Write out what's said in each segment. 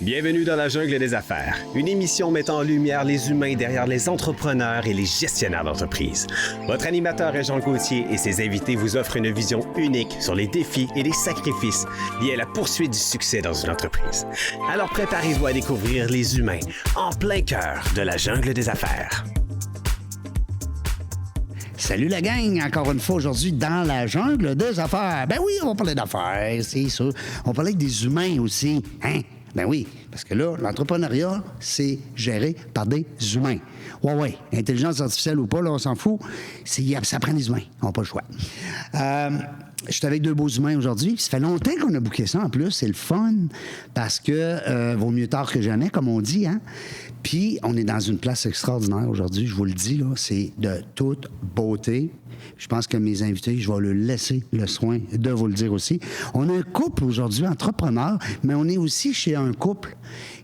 Bienvenue dans la jungle des affaires, une émission mettant en lumière les humains derrière les entrepreneurs et les gestionnaires d'entreprise. Votre animateur est Jean Gauthier et ses invités vous offrent une vision unique sur les défis et les sacrifices liés à la poursuite du succès dans une entreprise. Alors préparez-vous à découvrir les humains en plein cœur de la jungle des affaires. Salut la gang, encore une fois aujourd'hui dans la jungle des affaires. Ben oui, on va parler d'affaires, c'est ça. On va parler des humains aussi, hein? Ben oui, parce que là, l'entrepreneuriat, c'est géré par des humains. Ouais, intelligence artificielle ou pas, là, on s'en fout. Ça prend des humains, on n'a pas le choix. Je suis avec deux beaux humains aujourd'hui. Ça fait longtemps qu'on a booké ça en plus. C'est le fun parce que vaut mieux tard que jamais, comme on dit, hein? Puis, on est dans une place extraordinaire aujourd'hui, je vous le dis, là, c'est de toute beauté. Je pense que mes invités, je vais leur laisser le soin de vous le dire aussi. On a un couple aujourd'hui, entrepreneur, mais on est aussi chez un couple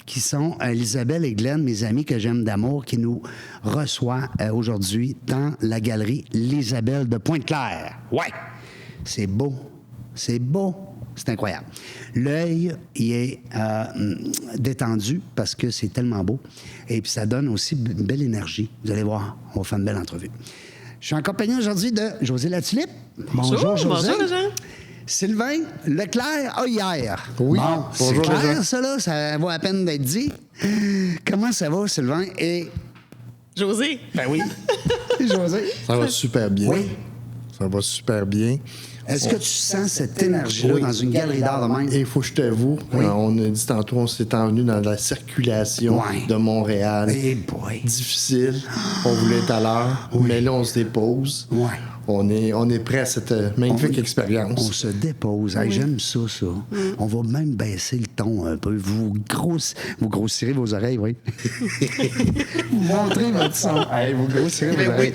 qui sont Isabelle et Glenn, mes amis que j'aime d'amour, qui nous reçoit aujourd'hui dans la galerie L'Isabelle de Pointe-Claire. Ouais, c'est beau, c'est beau. C'est incroyable. L'œil, il est détendu parce que c'est tellement beau. Et puis, ça donne aussi une belle énergie. Vous allez voir, on va faire une belle entrevue. Je suis en compagnie aujourd'hui de José Latulippe. Bonjour, José. Bonjour, Jean. Sylvain Leclerc hier. Oui. Bon, c'est Bonjour, clair, Jean. ça, là. Ça vaut à peine d'être dit. Comment ça va, Sylvain? Et... José. Ben oui. José. Ça va super bien. Oui. Ça va super bien. Est-ce que tu sens cette énergie-là dans une galerie d'art de même? Et il faut que je t'avoue, on a dit tantôt, on s'est envenu dans la circulation de Montréal. Eh boy. Difficile. On voulait être à l'heure, mais là, on se dépose. Ouais. On est prêt à cette magnifique expérience. On se dépose. Hey, j'aime ça. On va même baisser le ton un peu. Vous grossirez vos oreilles, oui. Vous montrez votre son. Hey, vous grossirez vos oreilles.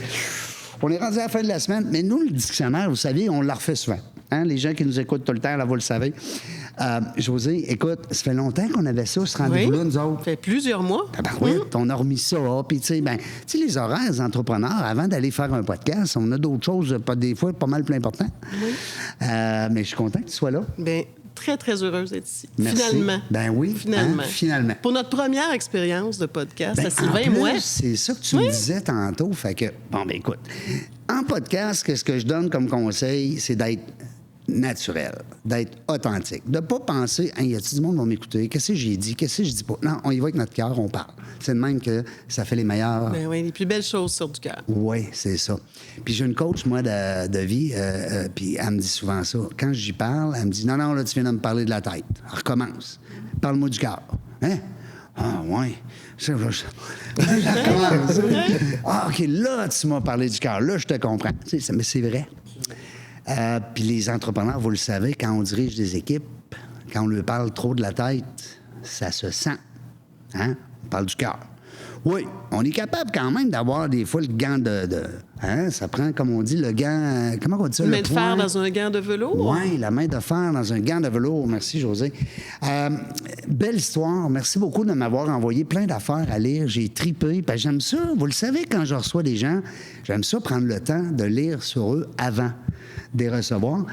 On est rendu à la fin de la semaine, mais nous, le dictionnaire, vous savez, on la refait souvent. Hein? Les gens qui nous écoutent tout le temps, là, vous le savez. José, écoute, ça fait longtemps qu'on avait ça, ce rendez-vous-là, nous autres. Ça fait plusieurs mois. On a remis ça. Puis, tu sais, les horaires des entrepreneurs, avant d'aller faire un podcast, on a d'autres choses, des fois, pas mal plus importantes. Oui. Mais je suis content que tu sois là. Bien, très, très heureuse d'être ici. Merci. Finalement. Ben oui. Finalement. Hein? Finalement. Pour notre première expérience de podcast, Ben, à Sylvain en et moi. plus, c'est ça que tu me disais tantôt. Fait que, bon, ben écoute, en podcast, ce que je donne comme conseil, c'est d'être naturel, d'être authentique, de ne pas penser, y a-t-il du monde qui va m'écouter? Qu'est-ce que j'ai dit? Qu'est-ce que je dis pas? Non, on y va avec notre cœur, on parle. C'est de même que ça fait les meilleurs. Ben oui, les plus belles choses sur du cœur. Oui, c'est ça. Puis j'ai une coach, moi, de vie, puis elle me dit souvent ça. Quand j'y parle, elle me dit, non, là, tu viens de me parler de la tête. Elle recommence. Parle-moi du cœur. Hein? Ah, ouais. Je recommence. Ah, OK, là, tu m'as parlé du cœur. Là, je te comprends. Mais c'est vrai. Puis les entrepreneurs, vous le savez, quand on dirige des équipes, quand on leur parle trop de la tête, ça se sent. Hein? On parle du cœur. Oui, on est capable quand même d'avoir des fois le gant hein? Ça prend, comme on dit, le gant... Comment on dit ça? Une main de fer dans un gant de velours? Oui, la main de fer dans un gant de velours. Merci, José. Belle histoire. Merci beaucoup de m'avoir envoyé plein d'affaires à lire. J'ai tripé. Ben, j'aime ça. Vous le savez, quand je reçois des gens, j'aime ça prendre le temps de lire sur eux avant de les recevoir.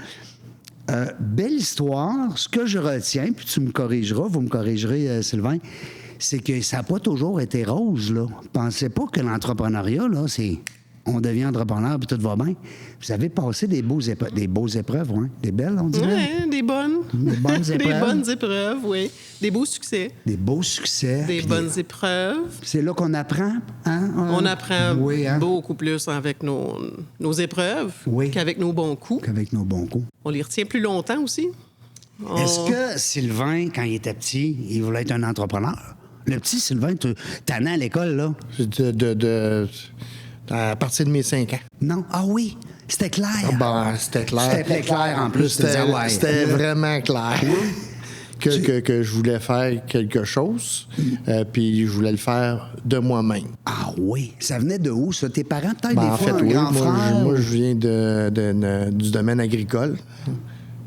Belle histoire. Ce que je retiens, puis tu me corrigeras, vous me corrigerez, Sylvain, c'est que ça n'a pas toujours été rose, là. Pensez pas que l'entrepreneuriat, là, c'est... On devient entrepreneur puis tout va bien. Vous avez passé des beaux épreuves, oui. Des belles, on dirait. Oui, des bonnes. Des bonnes épreuves. Des bonnes épreuves, oui. Des beaux succès. Des beaux succès. Des bonnes épreuves. C'est là qu'on apprend, hein? On apprend hein? beaucoup plus avec nos épreuves qu'avec nos bons coups. Qu'avec nos bons coups. On les retient plus longtemps aussi. Est-ce que Sylvain, quand il était petit, il voulait être un entrepreneur? Le petit Sylvain, t'en as à l'école, là? À partir de mes 5 ans. Non? Ah oui? C'était clair. C'était clair. C'était clair, en plus. C'était vraiment clair. Que je voulais faire quelque chose, puis je voulais le faire de moi-même. Ah oui? Ça venait de où, ça? Tes parents, peut-être, des En fois, fait, un oui. grand frère? Moi, je viens du domaine agricole.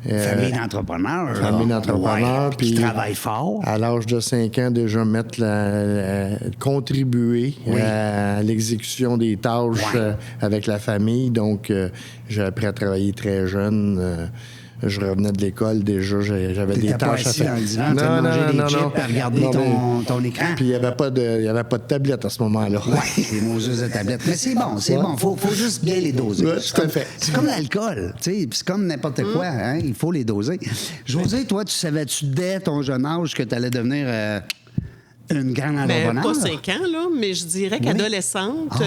Famille d'entrepreneurs. Famille d'entrepreneurs. Ouais, qui travaillent fort. À l'âge de 5 ans, déjà contribuer à l'exécution des tâches avec la famille. Donc, j'ai appris à travailler très jeune. Je revenais de l'école, déjà, j'avais des T'étais pas tâches à assis faire. dans le divan, t'as mangé des chips à regarder ton écran. Puis il n'y avait pas de tablette à ce moment-là. Oui, les Moses de tablette. Mais c'est bon, c'est bon. Faut juste bien les doser. Ouais, tout à fait. C'est comme l'alcool, tu sais, c'est comme n'importe quoi, hein, il faut les doser. José, toi, tu savais-tu dès ton jeune âge que tu allais devenir une grande entrepreneur? Pas 5 ans, là, mais je dirais qu'adolescente,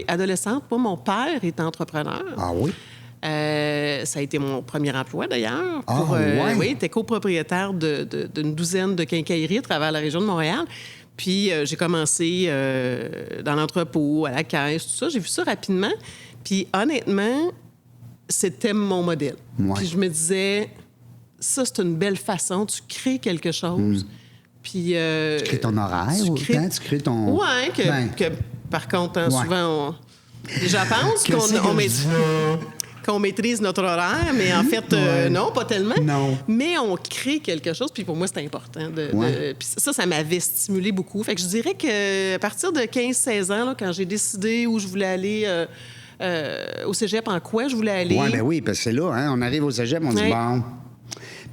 adolescente, moi, mon père est entrepreneur. Ah oui? Ça a été mon premier emploi, d'ailleurs. Ouais? Oui, j'étais copropriétaire d'une douzaine de quincailleries à travers la région de Montréal. Puis j'ai commencé dans l'entrepôt, à la caisse, tout ça. J'ai vu ça rapidement. Puis honnêtement, c'était mon modèle. Ouais. Puis je me disais, ça, c'est une belle façon. Tu crées quelque chose. Puis... Tu crées ton horaire ou tu crées ton... Oui, que par contre, hein, souvent, les gens pensent qu'on maîtrise notre horaire, mais en fait, non, pas tellement. Non. Mais on crée quelque chose, puis pour moi, c'est important. Puis ça m'avait stimulé beaucoup. Fait que je dirais qu'à partir de 15-16 ans, là, quand j'ai décidé où je voulais aller au cégep, en quoi je voulais aller... Oui, bien oui, parce que c'est là, hein, on arrive au cégep, on dit bon...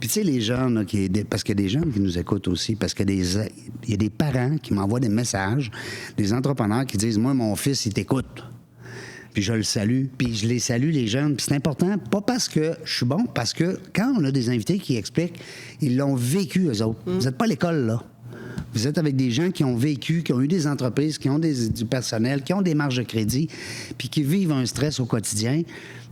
Puis tu sais, les jeunes, là, parce qu'il y a des jeunes qui nous écoutent aussi, parce qu'il y a des parents qui m'envoient des messages, des entrepreneurs qui disent « Moi, mon fils, il t'écoute. » Puis je le salue, puis je les salue, les jeunes. Puis c'est important, pas parce que je suis bon, parce que quand on a des invités qui expliquent, ils l'ont vécu, eux autres. Vous n'êtes pas à l'école, là. Vous êtes avec des gens qui ont vécu, qui ont eu des entreprises, qui ont du personnel, qui ont des marges de crédit, puis qui vivent un stress au quotidien.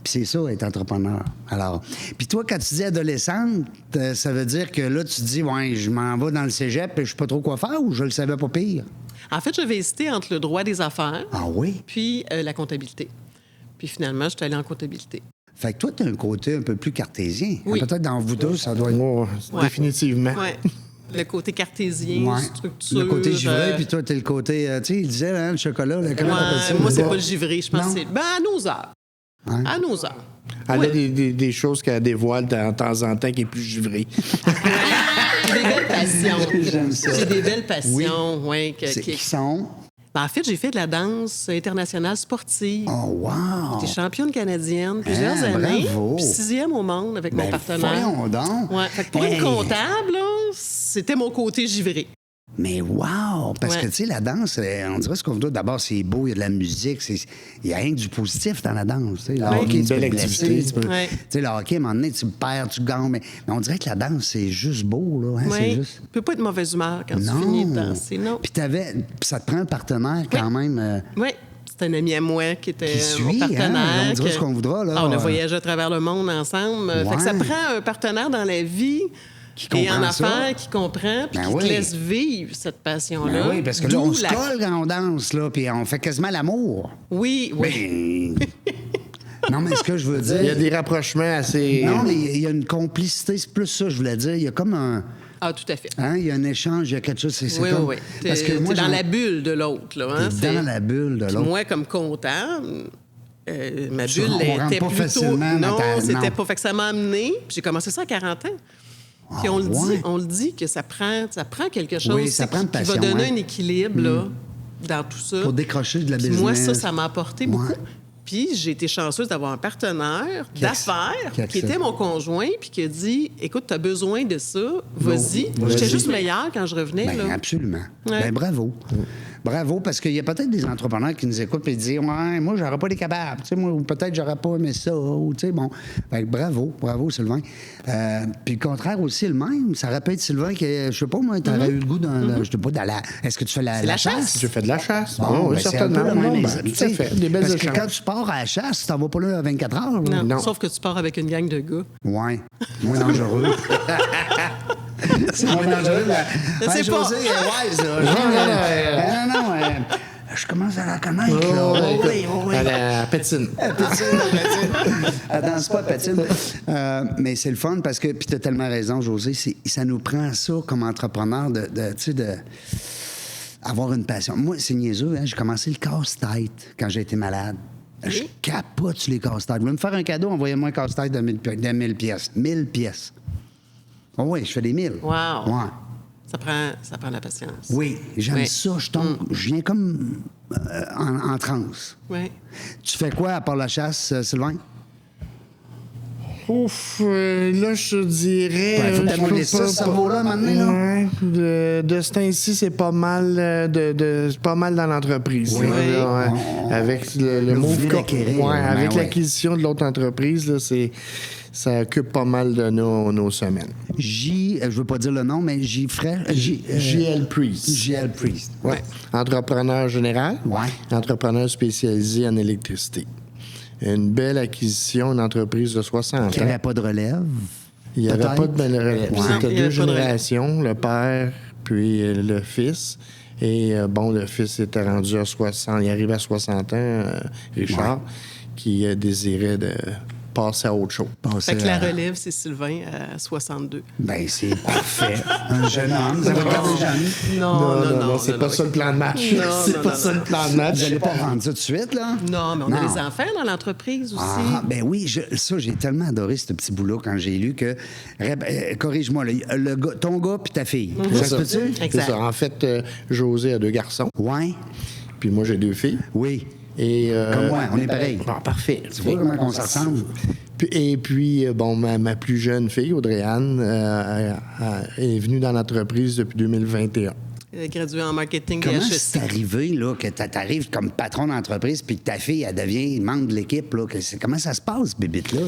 Puis c'est ça, être entrepreneur. Alors, puis toi, quand tu dis adolescente, ça veut dire que là, tu te dis, ouais, je m'en vais dans le cégep et je sais pas trop quoi faire, ou je le savais pas pire? En fait, j'avais hésité entre le droit des affaires puis la comptabilité. Puis finalement, je suis allée en comptabilité. Fait que toi, tu as un côté un peu plus cartésien. Oui. Peut-être dans vous deux, ça doit être... Définitivement. Oui. Le côté cartésien, structure... Le côté givré, puis toi, t'es le côté... tu sais, il disait, hein, le chocolat, comment t'appelles ça? Moi, c'est pas le givré, je pense que c'est... à nos heures. Hein? À nos heures. Elle a des choses qu'elle dévoile de temps en temps qui est plus givrée. Des belles passions. J'aime ça. C'est des belles passions, oui. Qui sont... En fait, j'ai fait de la danse internationale sportive. Oh, wow! J'étais championne canadienne plusieurs années. Bravo! Puis 6e au monde avec mon partenaire. Voyons donc! Ouais. Fait que pour une comptable, là, c'était mon côté givré. Mais wow! Parce que, tu sais, la danse, on dirait ce qu'on veut. D'abord, c'est beau, il y a de la musique. Il y a rien que du positif dans la danse. Le hockey, une belle activité. Tu sais, le hockey, à un moment donné, tu perds, tu gagnes. Mais on dirait que la danse, c'est juste beau, là. Hein? C'est juste... Tu peux pas être de mauvaise humeur quand tu finis de danser, non. Puis ça te prend un partenaire quand même... Oui. C'est un ami à moi qui était mon suit, partenaire. Hein? On dira ce qu'on voudra, là. On a voyagé à travers le monde ensemble. Fait que ça prend un partenaire dans la vie... Et en affaires, qui comprend, puis qui te laisse vivre cette passion-là. Oui, parce que là, on se colle quand on danse, là, puis on fait quasiment l'amour. Oui. Non, mais ce que je veux dire... Il y a des rapprochements assez... Non, mais il y a une complicité, c'est plus ça, je voulais dire. Il y a comme un... Ah, tout à fait. Hein? Il y a un échange, il y a quelque chose... Oui. Parce que moi, t'es dans la bulle de l'autre, là. Hein? Dans la bulle de l'autre. Moi, comme comptable... ma bulle était pas plutôt... Non, c'était pas... Fait que ça m'a amené... J'ai commencé ça à 40 ans. Puis on le dit que ça prend quelque chose qui va donner un équilibre là, dans tout ça. Pour décrocher de la business. Moi, ça m'a apporté beaucoup. Puis j'ai été chanceuse d'avoir un partenaire d'affaires qui était mon conjoint puis qui a dit « Écoute, tu as besoin de ça, vas-y. » J'étais juste meilleure quand je revenais. Bien, absolument. Bien, bravo. Bravo, parce qu'il y a peut-être des entrepreneurs qui nous écoutent et disent « Ouais, moi, j'aurais pas été capable. Ou peut-être j'aurais pas aimé ça. » Ou, tu sais, bon. Ben, bravo, Sylvain. Puis le contraire aussi, le même. Ça aurait pu être Sylvain qui, je sais pas, moi, t'aurais eu le goût d'un... Je sais pas, est-ce que tu fais la chasse? Je fais de la chasse. Bon, oui, certainement. Tout à fait. Des belles échanges. Parce que quand tu pars à la chasse, tu t'en vas pas là à 24 heures. Là. Non, sauf que tu pars avec une gang de gars. Ouais. Moins dangereux. C'est moins dangereux. C'est pas... José est wise, là. Non. Je commence à la connaître, là. Oui. Elle patine. Elle danse pas, elle patine. Mais c'est le fun parce que, puis tu as tellement raison, José, ça nous prend ça comme entrepreneur de avoir une passion. Moi, c'est niaiseux, hein? J'ai commencé le casse-tête quand j'ai été malade. Je capote sur les casse-têtes. Vous voulez me faire un cadeau? Envoyez-moi un casse-tête de 1000 pièces. 1000 pièces. Oh oui, je fais des 1000. Wow. Ouais. Ça prend de la patience. Oui, j'aime ça. Je viens comme en transe. Oui. Tu fais quoi à part la chasse, Sylvain? Ouf, là, je te dirais... Ouais, faut je t'amollir peux ça, pas- ce cerveau-là, maintenant, là. Ouais, de ce temps-ci, c'est pas mal pas mal dans l'entreprise. Oui. Là, ouais. Avec le Là, vous move venez d'acquérir, ouais, avec ben ouais. l'acquisition de l'autre entreprise, là, ça occupe pas mal de nos semaines. Je veux pas dire le nom, mais JL Priest. JL Priest. Ouais. Entrepreneur général. Ouais. Entrepreneur spécialisé en électricité. Une belle acquisition, une entreprise de 60 Il n'y ans. avait pas de relève. Il n'y avait peut-être? pas de belle relève. Ouais. C'était Il y avait deux pas de relève. générations, le père puis le fils. Et le fils était rendu à 60, il arrive à 60 ans, Richard, qui désirait de passer à autre chose. Fait que la relève, c'est Sylvain à 62. Ben, c'est parfait. Un jeune homme. Vous avez regardé jeune. Non, c'est pas ça le plan de match. Non, C'est non, pas non, ça non. le plan de match. Vous n'allez pas vendre ça tout de suite, là? Non, mais on a Non. des enfants dans l'entreprise aussi. Ah, ben oui, ça, j'ai tellement adoré ce petit bout-là quand j'ai lu que. Corrige-moi, ton gars puis ta fille. C'est Ça se ça. peut-tu? C'est Exact. ça. En fait, José a 2 garçons, Ouais. puis moi j'ai 2 filles. Oui. Et, Comme moi, on est pareil. Ah, parfait. Tu vois comment on se ressemble? Et puis, ma plus jeune fille, Audrey-Anne, est venue dans l'entreprise depuis 2021. Gradué en marketing Comment DHEC. c'est arrivé là, que tu arrives comme patron d'entreprise puis que ta fille, elle devient membre de l'équipe? Là, comment ça se passe, bébite-là?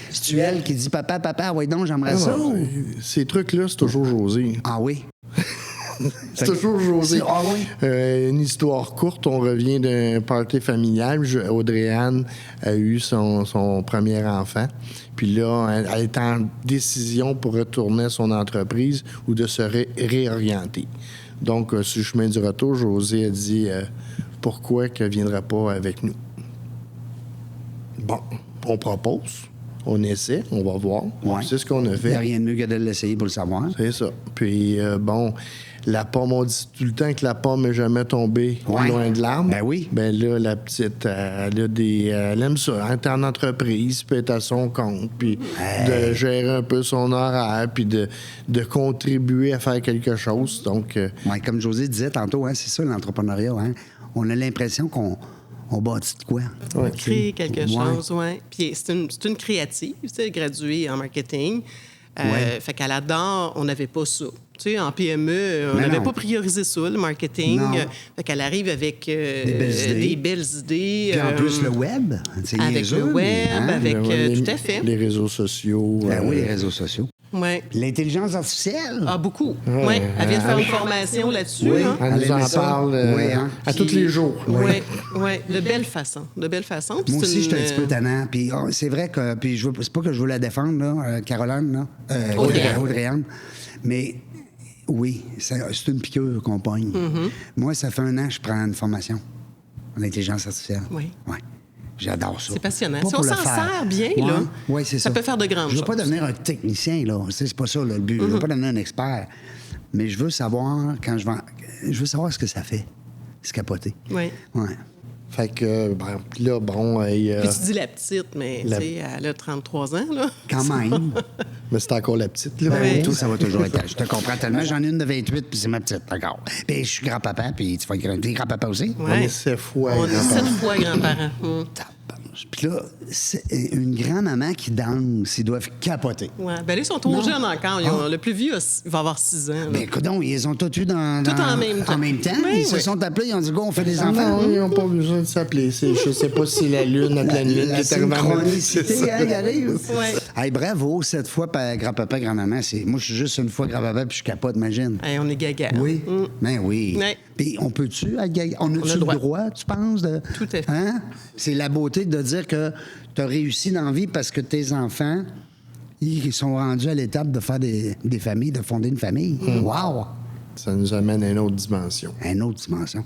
C'est-tu elle qui dit « Papa, ouais donc, j'aimerais ça? » ou- Ces trucs-là, c'est toujours José. Ah oui? C'est toujours José. Ah oui? Une histoire courte, on revient d'un party familial. Audrey-Anne a eu son premier enfant. Puis là, elle est en décision pour retourner à son entreprise ou de se réorienter. Donc, sur le chemin du retour, José a dit pourquoi qu'elle ne viendra pas avec nous. Bon, on propose, on essaie, on va voir. Ouais. C'est ce qu'on a Il fait. n'y a rien de mieux que de l'essayer pour le savoir. C'est ça. Puis, la pomme, on dit tout le temps que la pomme n'est jamais tombée Ouais. loin de l'arbre. Ben oui. Ben là, la petite, elle aime ça. Elle est en entreprise, puis être à son compte, puis de gérer un peu son horaire, puis de contribuer à faire quelque chose. Donc, Ouais, comme José disait tantôt, hein, c'est ça l'entrepreneuriat. Hein? On a l'impression qu'on bâtit de quoi? ouais, Créer quelque Ouais. chose, oui. Puis c'est une créative, tu sais, graduée en marketing. Ouais. Fait qu'à la dent, on n'avait pas ça. Tu sais, en PME, on Mais n'avait non. pas priorisé ça, le marketing. Non. Fait qu'elle arrive avec belles idées. Puis en plus, le web. C'est avec niaiseux, le web, hein? avec les- tout à fait. Les réseaux sociaux. Ben oui, les réseaux sociaux. Ouais. L'intelligence artificielle. Ah, beaucoup. Ouais. Elle vient de faire une formation là-dessus. Oui. Hein? Elle nous Elle aimait en ça. parle Oui, hein. à tous les jours. Oui, oui. De belle façon. De belle façon. Puis Moi c'est aussi, je suis un une, petit peu tannant. Puis c'est vrai que. Puis c'est pas que je veux la défendre, là, Caroline, là. Audrey-Anne. Audrey-Anne. Mais oui, c'est une piqûre qu'on pogne. Mm-hmm. Moi, ça fait 1 an que je prends une formation en intelligence artificielle. Oui. Ouais. J'adore ça. C'est passionnant. Pas Si pour on le s'en faire. sert bien, Ouais. là, Ouais, c'est ça peut faire de grandes Je veux pas choses. devenir un technicien, là. C'est pas ça, là, le but. Je Mm-hmm. veux pas devenir un expert. Mais je veux savoir, je veux savoir ce que ça fait. Se capoter. Oui. Ouais. Fait que, là, bon, Puis tu dis la petite, mais la- tu sais, elle a 33 ans, là. Quand même. mais c'est encore la petite, là. Ben, Oui. tout, ça va toujours être. Je te comprends tellement. J'en ai une de 28, puis c'est ma petite, d'accord. Puis je suis grand-papa, puis tu vas être t'es grand-papa aussi? On Ouais. est 7 fois. On est grand-père. 7 fois grands-parents. Tabarnouche. Puis là, c'est une grand-maman qui danse, ils doivent capoter. Ouais. Ben là, ils sont trop Non. jeunes encore. Le plus vieux il va avoir 6 ans. là. Ben, écoute, ils ont tous eu Tout en même temps. En même temps. Oui, Ils se oui. sont appelés, ils ont dit, go, on fait des enfants. Non, ils n'ont pas besoin de s'appeler. Je sais pas si la lune, la pleine lune, La qui est arrivée à moi. C'est synchronicité, ça. hein, il arrive. Ouais. Hey, bravo, 7 fois grand-papa, grand-maman. Moi, je suis juste une fois grand-papa, puis je capote, imagine. Hey, on est gaga. Oui, ben oui. Ouais. Puis on peut-tu, on a-tu le le droit. droit, tu penses? Tout à fait. Hein? C'est la beauté de dire que tu as réussi dans la vie parce que tes enfants, ils sont rendus à l'étape de faire des familles, de fonder une famille. Wow! Ça nous amène à une autre dimension. Une autre dimension.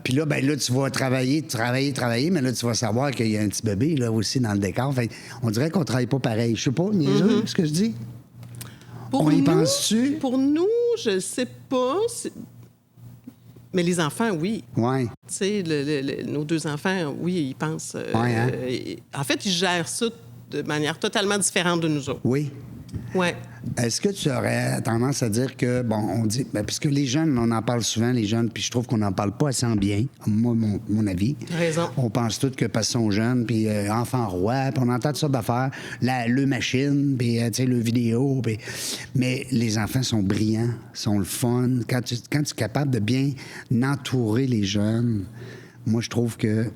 Puis là, ben là, tu vas travailler, mais là, tu vas savoir qu'il y a un petit bébé là aussi dans le décor. Fait, on dirait qu'on travaille pas pareil. Je sais pas, niaiseux, ce que je dis. On y pense-tu? Pour nous, je sais pas. Mais les enfants, oui. Oui. Tu sais, nos 2 enfants, oui, ils pensent. Ouais, hein? En fait, ils gèrent ça de manière totalement différente de nous autres. Oui. Ouais. Est-ce que tu aurais tendance à dire que, bon, on dit, puisque les jeunes, on en parle souvent, les jeunes, puis je trouve qu'on n'en parle pas assez en bien, moi, mon avis. T'as raison. On pense tous que parce qu'ils sont jeunes, puis enfants rois, puis on entend toutes sortes d'affaires, le machine, puis, tu sais, le vidéo, puis... Mais les enfants sont brillants, sont le fun. Quand tu es capable de bien entourer les jeunes, moi, je trouve que...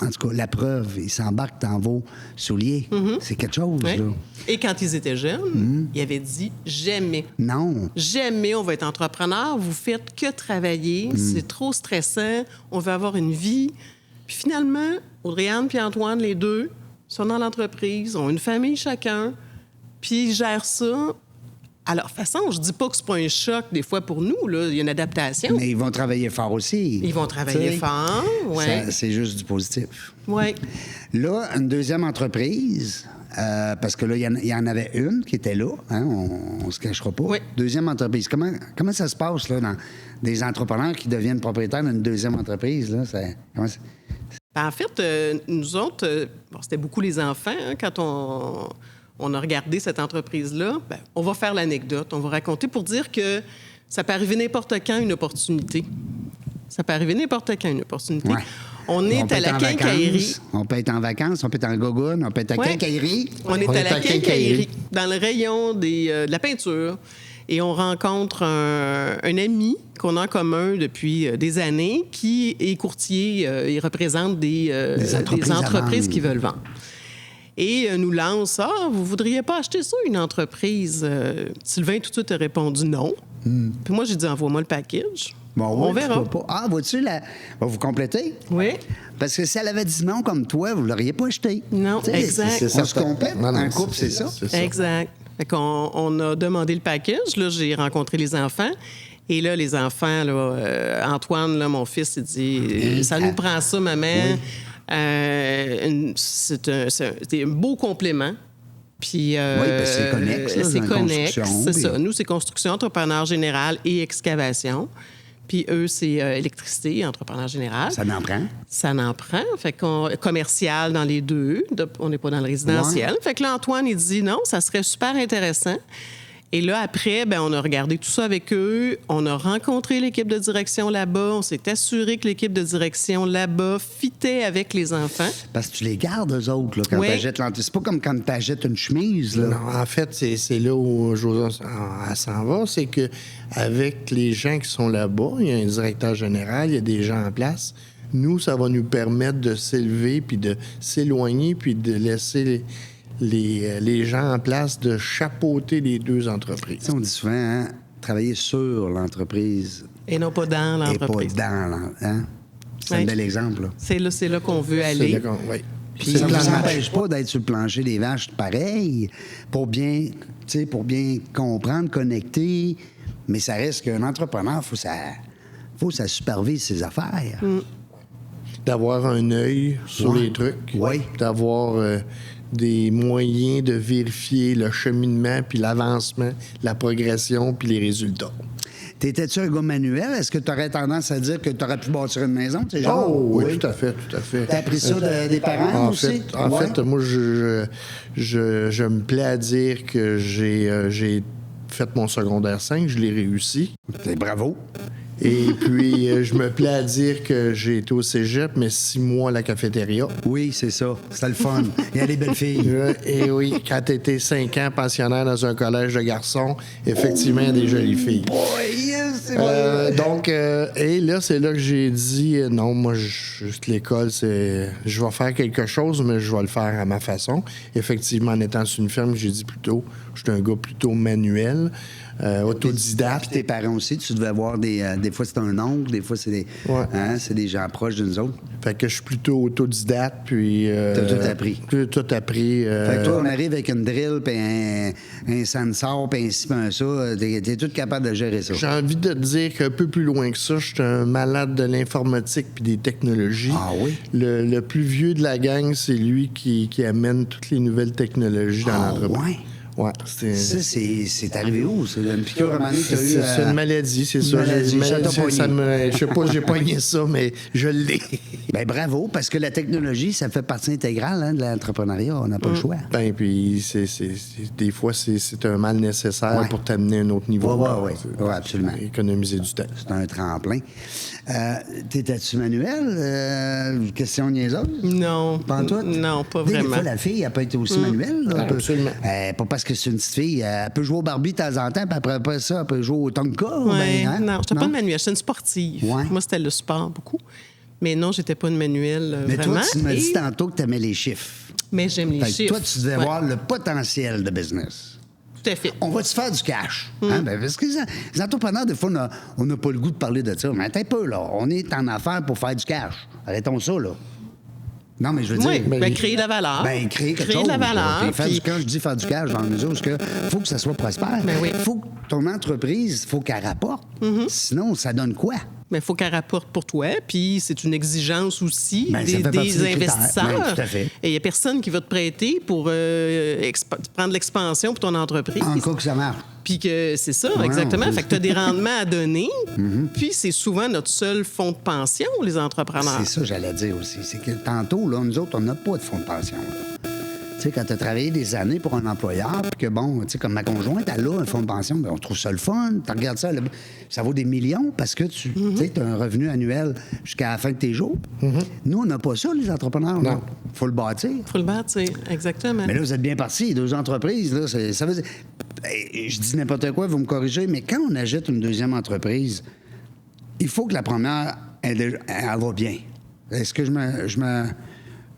En tout cas, la preuve, ils s'embarquent dans vos souliers. C'est quelque chose, Ouais. là. Et quand ils étaient jeunes, ils avaient dit jamais. Non. Jamais on va être entrepreneur. Vous faites que travailler. C'est trop stressant. On veut avoir une vie. Puis finalement, Audrey-Anne puis Antoine, les deux, sont dans l'entreprise, ont une famille chacun, puis ils gèrent ça à leur façon. Je dis pas que c'est pas un choc des fois pour nous. Là. Il y a une adaptation. Mais ils vont travailler fort aussi. Ils vont travailler T'sais, fort. Ouais. C'est juste du positif. Ouais. Là, une deuxième entreprise, parce que là, il y en avait une qui était là, hein, on se cachera pas. Oui. Deuxième entreprise. Comment ça se passe, là, dans des entrepreneurs qui deviennent propriétaires d'une deuxième entreprise, là? En fait, nous autres, bon, c'était beaucoup les enfants. Hein, quand on a regardé cette entreprise-là, ben, on va faire l'anecdote, on va raconter pour dire que ça peut arriver n'importe quand une opportunité. Ça peut arriver n'importe quand une opportunité. Ouais. On est à la quincaillerie. On peut être en vacances, on peut être en gogoune, on peut être à Ouais. quincaillerie. On est à la quincaillerie, dans le rayon de la peinture. Et on rencontre un ami qu'on a en commun depuis des années qui est courtier. Il représente des entreprises qui veulent vendre. Et nous lance « Ah, vous voudriez pas acheter ça, une entreprise? » Sylvain, tout de suite, a répondu non. Puis moi, j'ai dit « Envoie-moi le package. » Bon, On oui, verra. pourquoi pas. Ah, vois-tu, va vous compléter? Oui. Parce que si elle avait dit non comme toi, vous ne l'auriez pas acheté. Non, T'sais, exact. On se complète. Un couple, c'est ça. Exact. Fait qu'on on a demandé le package. Là, j'ai rencontré les enfants. Et là, les enfants, là, Antoine, là, mon fils, il dit « Ça nous prend ça, maman. Oui. C'est un beau complément. » Puis, Oui, parce que c'est connexe, là, c'est dans la connexe, construction, c'est puis- ça. Nous, c'est construction, entrepreneur général et excavation. Puis eux, c'est électricité, entrepreneur général. Ça n'en prend. Ça n'en prend. Fait qu'on commercial dans les deux. On n'est pas dans le résidentiel. Fait que là, Antoine, il dit non, ça serait super intéressant. Et là, après, ben, on a regardé tout ça avec eux. On a rencontré l'équipe de direction là-bas. On s'est assuré que l'équipe de direction là-bas fitait avec les enfants. Parce que tu les gardes, eux autres, là, quand Oui. tu achètes l'entreprise. C'est pas comme quand tu achètes une chemise, là. Non, en fait, c'est là où José elle s'en va, c'est que avec les gens qui sont là-bas, il y a un directeur général, il y a des gens en place. Nous, ça va nous permettre de s'élever, puis de s'éloigner, puis de laisser les gens en place de chapeauter les deux entreprises. Tu sais, on dit souvent, hein, travailler sur l'entreprise Et non pas dans et pas l'entreprise. dans l'entreprise. Hein? C'est un Oui. bel exemple, là. C'est là qu'on veut C'est aller. là qu'on- oui. Puis C'est ça le ne plan vous de match. empêche pas d'être sur le plancher des vaches pareil, pour bien comprendre, connecter. Mais ça reste qu'un entrepreneur, faut que ça supervise ses affaires. D'avoir un œil sur Ouais. les trucs. Oui. D'avoir des moyens de vérifier le cheminement, puis l'avancement, la progression, puis les résultats. T'étais-tu un gars manuel? Est-ce que tu aurais tendance à dire que tu aurais pu bâtir une maison? Tu sais, genre? Oh, oui, tout à fait, tout à fait. T'as appris ça des parents En aussi? En Ouais. fait, moi, je me plais à dire que j'ai fait mon secondaire 5, je l'ai réussi. Bravo. Et puis, je me plais à dire que j'ai été au cégep, mais 6 mois à la cafétéria. Oui, c'est ça. C'était le fun. Il y a des belles filles. Et oui, quand tu étais 5 ans pensionnaire dans un collège de garçons, effectivement, il y a des jolies filles. Oui, c'est vrai. Et là, c'est là que j'ai dit non, moi, juste l'école, je vais faire quelque chose, mais je vais le faire à ma façon. Effectivement, en étant sur une ferme, j'ai dit plutôt, je suis un gars plutôt manuel, autodidacte. Puis tes parents aussi, tu devais avoir des fois c'est un oncle, des fois c'est des, Ouais. hein, c'est des gens proches de nous autres. Fait que je suis plutôt autodidacte, puis... T'as tout appris. Tout appris. Fait que toi, on arrive avec une drill, puis un sensor, puis un ci, puis un ça. T'es tout capable de gérer ça. J'ai envie de te dire qu'un peu plus loin que ça, je suis un malade de l'informatique puis des technologies. Ah oui? Le plus vieux de la gang, c'est lui qui amène toutes les nouvelles technologies dans Ah, l'entreprise. ouais? Ouais, Ça, c'est arrivé où? C'est une piqûre à un moment donné que t'as eu... c'est une maladie, c'est ça. maladie, ça t'a Ça pogné. me- je sais pas, j'ai pogné ça, mais je l'ai. Ben bravo, parce que la technologie, ça fait partie intégrale de l'entrepreneuriat. On n'a pas le choix. Ben, puis des fois, c'est un mal nécessaire Ouais. pour t'amener à un autre niveau. Ouais, absolument. Économiser du temps. C'est un tremplin. T'étais-tu manuel? Question niaiseuse? Non. Pas en tout? Non, pas Des vraiment. fois, la fille, elle peut être aussi manuelle. Là. Elle peut- Absolument. pas parce que c'est une petite fille. Elle peut jouer au Barbie de temps en temps, puis après ça, elle peut jouer au Tonka. Ouais. Ben, hein? Non, j'étais pas une manuelle, j'étais une sportive. Ouais. Moi, c'était le sport beaucoup. Mais non, j'étais pas une manuelle Mais vraiment. toi, tu m'as dit Et- tantôt que tu aimais les chiffres. Mais j'aime les Fait que chiffres. toi, tu devais Ouais, voir le potentiel de business. Tout à fait. On va-tu faire du cash? Hein? Ben, parce que les entrepreneurs, des fois, on n'a pas le goût de parler de ça. Mais attends un peu, là. On est en affaires pour faire du cash. Arrêtons ça, là. Non, mais je veux Oui, dire... ben, créer de la valeur. Ben, créer quelque chose. de la là. valeur. Puis faire puis- du cash, je dis faire du cash dans la mesure où il faut que ça soit prospère. Ben oui. faut que ton entreprise, il faut qu'elle rapporte. Sinon, ça donne quoi? Mais il faut qu'elle rapporte pour toi, puis c'est une exigence aussi Ben, ça fait partie des critères. investisseurs. Ben, tout à fait. Et il n'y a personne qui va te prêter pour prendre l'expansion pour ton entreprise. En cas que ça marche. Puis que c'est ça, Ouais, exactement. on peut- Fait que tu as des rendements à donner, puis c'est souvent notre seul fonds de pension, les entrepreneurs. C'est ça, j'allais dire aussi. C'est que tantôt, là, nous autres, on n'a pas de fonds de pension. là. Tu sais, quand tu as travaillé des années pour un employeur, puis que, bon, tu sais, comme ma conjointe, elle a un fonds de pension, bien, on trouve ça le fun. Tu regardes ça, là, ça vaut des millions parce que tu as un revenu annuel jusqu'à la fin de tes jours. Nous, on n'a pas ça, les entrepreneurs. Il faut le bâtir. Faut le bâtir, exactement. Mais là, vous êtes bien partis, 2 entreprises. Là, ça veut dire... Je dis n'importe quoi, vous me corrigez, mais quand on achète une deuxième entreprise, il faut que la première, elle va bien. Est-ce que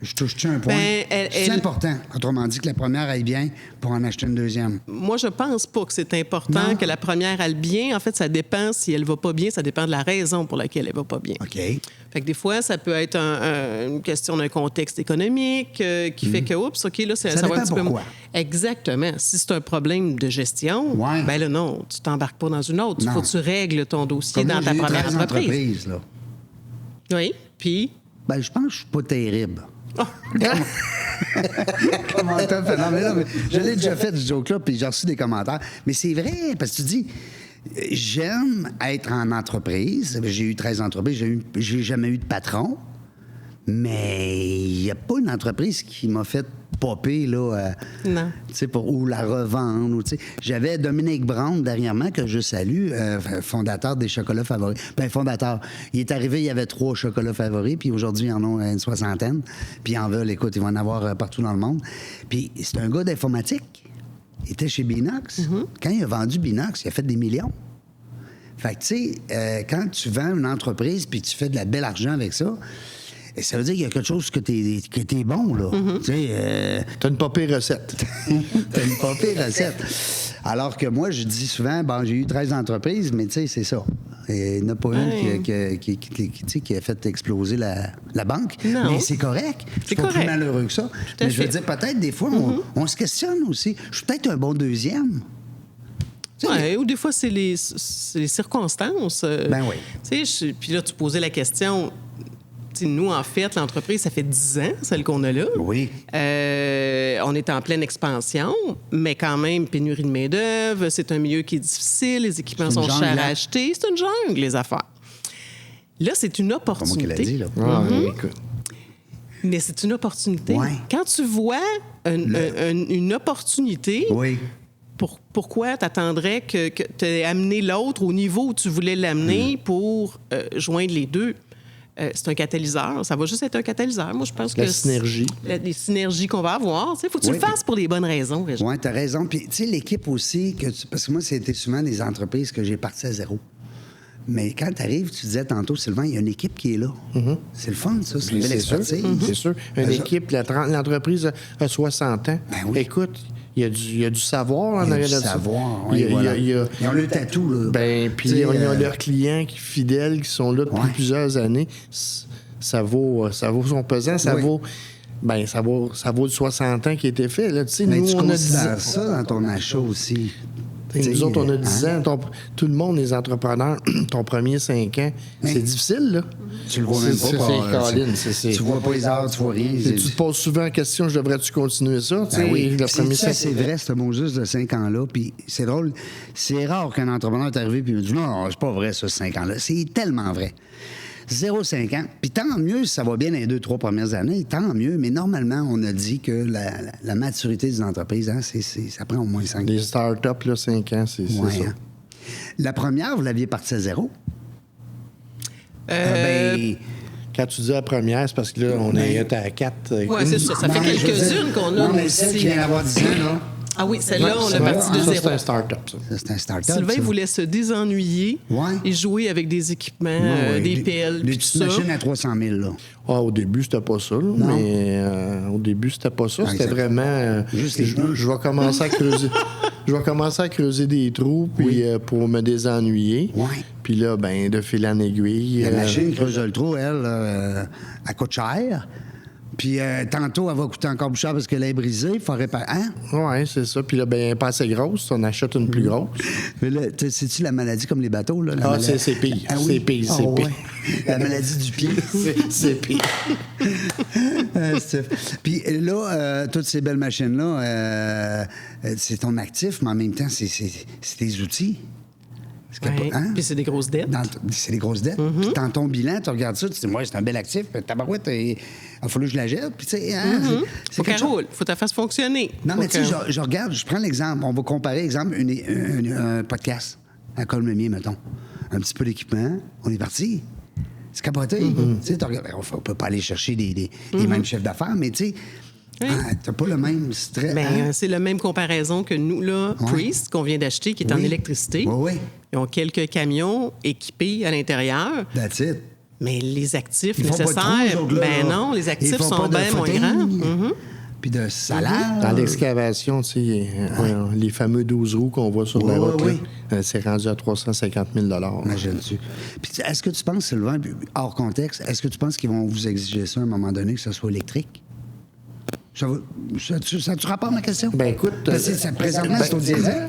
je touche-tu un point? Ben, C'est important, autrement dit, que la première aille bien pour en acheter une deuxième. Moi, je pense pas que c'est important Non. que la première aille bien. En fait, ça dépend si elle va pas bien, ça dépend de la raison pour laquelle elle va pas bien. OK. Fait que des fois, ça peut être une question d'un contexte économique qui fait que, oups, OK, là, ça va dépend un petit peu... pourquoi. Exactement. Si c'est un problème de gestion, Ouais. ben là, non, tu t'embarques pas dans une autre. Il Non. faut que tu règles ton dossier Comme dans moi, ta j'ai eu première 13 entreprise. entreprises, là. Oui, puis... Ben, je pense que je suis pas terrible. Oh. Comment t'as fait? Non, mais là, je l'ai déjà fait, ce joke-là, puis j'ai reçu des commentaires. Mais c'est vrai, parce que tu dis, j'aime être en entreprise. J'ai eu 13 entreprises, j'ai jamais eu de patron. Mais il n'y a pas une entreprise qui m'a fait popper, là, Non. tu sais, ou la revendre. Ou, tu sais. J'avais Dominique Brown dernièrement, que je salue, fondateur des chocolats favoris. Ben, fondateur. Il est arrivé, il y avait 3 chocolats favoris, puis aujourd'hui, ils en ont une 60aine. Puis ils en veulent, écoute, ils vont en avoir partout dans le monde. Puis c'est un gars d'informatique. Il était chez Binox. Quand il a vendu Binox, il a fait des millions. Fait que, tu sais, quand tu vends une entreprise puis tu fais de la belle argent avec ça, et ça veut dire qu'il y a quelque chose que t'es bon, là. Tu sais... T'as une pas pire recette. T'as une pas pire recette. Alors que moi, je dis souvent, bon, j'ai eu 13 entreprises, mais tu sais, c'est ça. Il n'y en a pas une qui a fait exploser la banque. Non. Mais c'est correct. Je suis C'est pas plus correct. malheureux que ça. à Mais je veux fait. dire, peut-être, des fois, on se questionne aussi. Je suis peut-être un bon deuxième. Tu sais, Ouais, ou des fois, c'est les circonstances. Ben oui. Tu sais, puis là, tu posais la question. Tu sais, nous, en fait, l'entreprise, ça fait 10 ans, celle qu'on a là. Oui. On est en pleine expansion, mais quand même, pénurie de main-d'œuvre. C'est un milieu qui est difficile. Les équipements C'est une sont jungle, chers à hein? acheter. C'est une jungle, les affaires. Là, c'est une Pas moi qui l'ai dit, opportunité. là. Ah, écoute. Mais c'est une opportunité. Ouais. Quand tu vois une opportunité, Oui. pourquoi t'attendrais que tu aies amené l'autre au niveau où tu voulais l'amener pour joindre les deux? C'est un catalyseur. Ça va juste être un catalyseur. Moi, je pense que... La synergie. Les synergies qu'on va avoir. Il faut que tu Oui, le fasses pour les bonnes raisons, Régent. Oui, tu as raison. Puis, tu sais, l'équipe aussi, parce que moi, c'était souvent des entreprises que j'ai parti à zéro. Mais quand tu arrives, tu disais tantôt, Sylvain, il y a une équipe qui est là. C'est le fun, ça. C'est une belle C'est sûr. expertise. C'est sûr. Une Ben, équipe, l'entreprise a 60 ans. Ben oui. Écoute, il y a du savoir en Il y a arrière du de ça. savoir, Il y oui, a- voilà. il y a- Ils ont le tatou, là. Ben, puis Tu sais, ils ont leurs clients fidèles qui sont là depuis Ouais. plusieurs années. Ça vaut son pesant, ça Oui. vaut le 60 ans qui a été fait. Là. Tu sais, Mais nous, tu on a 10 ans. considères ça dans ton achat aussi. Nous autres, on a 10 ans. Tout le monde, les entrepreneurs, ton premier 5 ans, c'est difficile, là. Tu le vois même pas. Tu vois pas les heures, tu vois rien. Tu te poses souvent la question, je devrais-tu continuer ça? Oui, c'est vrai, ce mot juste de 5 ans-là. Puis c'est drôle, c'est rare qu'un entrepreneur est arrivé et me dit non, c'est pas vrai, ça, 5 ans-là. C'est tellement vrai. 0,5 ans. Puis tant mieux si ça va bien les 2-3 premières années, tant mieux. Mais normalement, on a dit que la maturité des entreprises, hein, ça prend au moins 5 ans. Les start-up, là, 5 ans, c'est ça. Hein. La première, vous l'aviez partie à 0? Quand tu dis la première, c'est parce que là, on est à 4. Oui, c'est ça. Ça fait quelques-unes qu'on a. Non, mais celle qui vient d'avoir 10 ans, là. Ah oui, celle-là, on l'a partie de 0. C'est un start-up, ça. C'est un start-up. Sylvain voulait se désennuyer et jouer avec des équipements, des pelles, des puis petites tout ça. machines à 300 000, là. Ah, au début, c'était pas ça. Là, mais au début, c'était pas ça. C'était vraiment... Juste je vais commencer à creuser... Je vais commencer à creuser des trous puis, pour me désennuyer. Oui. Puis là, ben de fil en aiguille... La machine creuse le trou, elle coûte cher. Puis tantôt, elle va coûter encore plus cher parce qu'elle est brisée. Il faut réparer. Hein? Oui, c'est ça. Puis là, ben, elle n'est pas assez grosse. On achète une plus grosse. Mais là, sais-tu la maladie comme les bateaux? Là, c'est pire. Ah, oui? C'est pire, c'est pire. Ouais. La maladie du pied. c'est pire. Puis là, toutes ces belles machines-là, c'est ton actif, mais en même temps, c'est tes outils. Ouais. Hein? Puis c'est des grosses dettes. C'est des grosses dettes. Puis dans ton bilan, tu regardes ça, tu te dis, moi, c'est un bel actif. Tabarouette, il a fallu que je la jette. Puis, tu sais, Faut qu'elle roule. Faut qu'elle fasse fonctionner. Non, mais tu sais, je regarde, je prends l'exemple. On va comparer, exemple, un podcast à Colmemier, mettons. Un petit peu d'équipement. On est parti. C'est capoté. Tu sais, on peut pas aller chercher des mêmes chefs d'affaires, mais tu sais, t'as pas le même stress. Ben, c'est la même comparaison que nous, là, Priest, qu'on vient d'acheter, qui est en électricité. Oui. Ils ont quelques camions équipés à l'intérieur. That's it. Mais les actifs Ils font pas de trous, nécessaires, eux autres, là. ben non, les Ils actifs font sont pas de bien moins footing. grands. Puis de salaire. Dans l'excavation, tu sais, les fameux 12 roues qu'on voit sur la route, oui. là, c'est rendu à 350 000 Imagine-tu. Puis est-ce que tu penses, Sylvain, hors contexte, est-ce que tu penses qu'ils vont vous exiger ça à un moment donné, que ce soit électrique? Ça a-tu rapport à ma question? Ben écoute... présentement, c'est au diesel?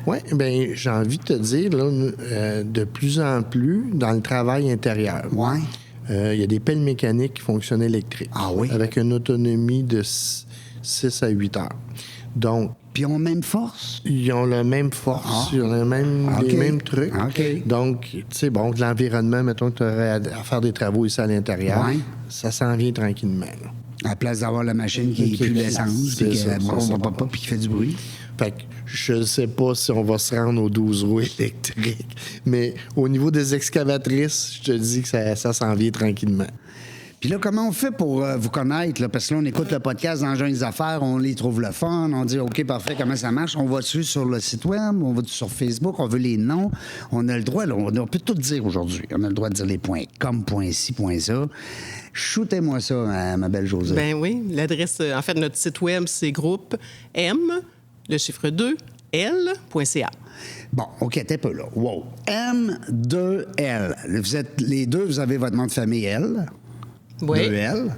Oui. Bien, j'ai envie de te dire, là, de plus en plus, dans le travail intérieur, Oui. il y a des pelles mécaniques qui fonctionnent électriques. Ah oui? Avec une autonomie de 6 à 8 heures. Donc... Puis ils ont même force? Ils ont la même force, ils ont les mêmes trucs. OK. Donc, tu sais, bon, de l'environnement, mettons que tu aurais à faire des travaux ici à l'intérieur, ça s'en vient tranquillement. Là. À la place d'avoir la machine qui pue l'essence, puis qui fait du bruit. Fait que je ne sais pas si on va se rendre aux 12 roues électriques, mais au niveau des excavatrices, je te dis que ça s'en vient tranquillement. Puis là, comment on fait pour vous connaître? Là? Parce que là, on écoute le podcast d'Enjeux des affaires, on les trouve le fun, on dit OK, parfait, comment ça marche? On va dessus sur le site web, on va sur Facebook, on veut les noms. On a le droit, là, on peut tout dire aujourd'hui. On a le droit de dire les points .com, .ci, .ça. Shootez-moi ça, ma belle Josée. Ben oui, l'adresse, en fait, notre site web, c'est groupe M, le chiffre 2, L.ca. Bon, OK, t'es peu là. Wow. M2L. Vous êtes les deux, vous avez votre nom de famille L. Oui. 2L.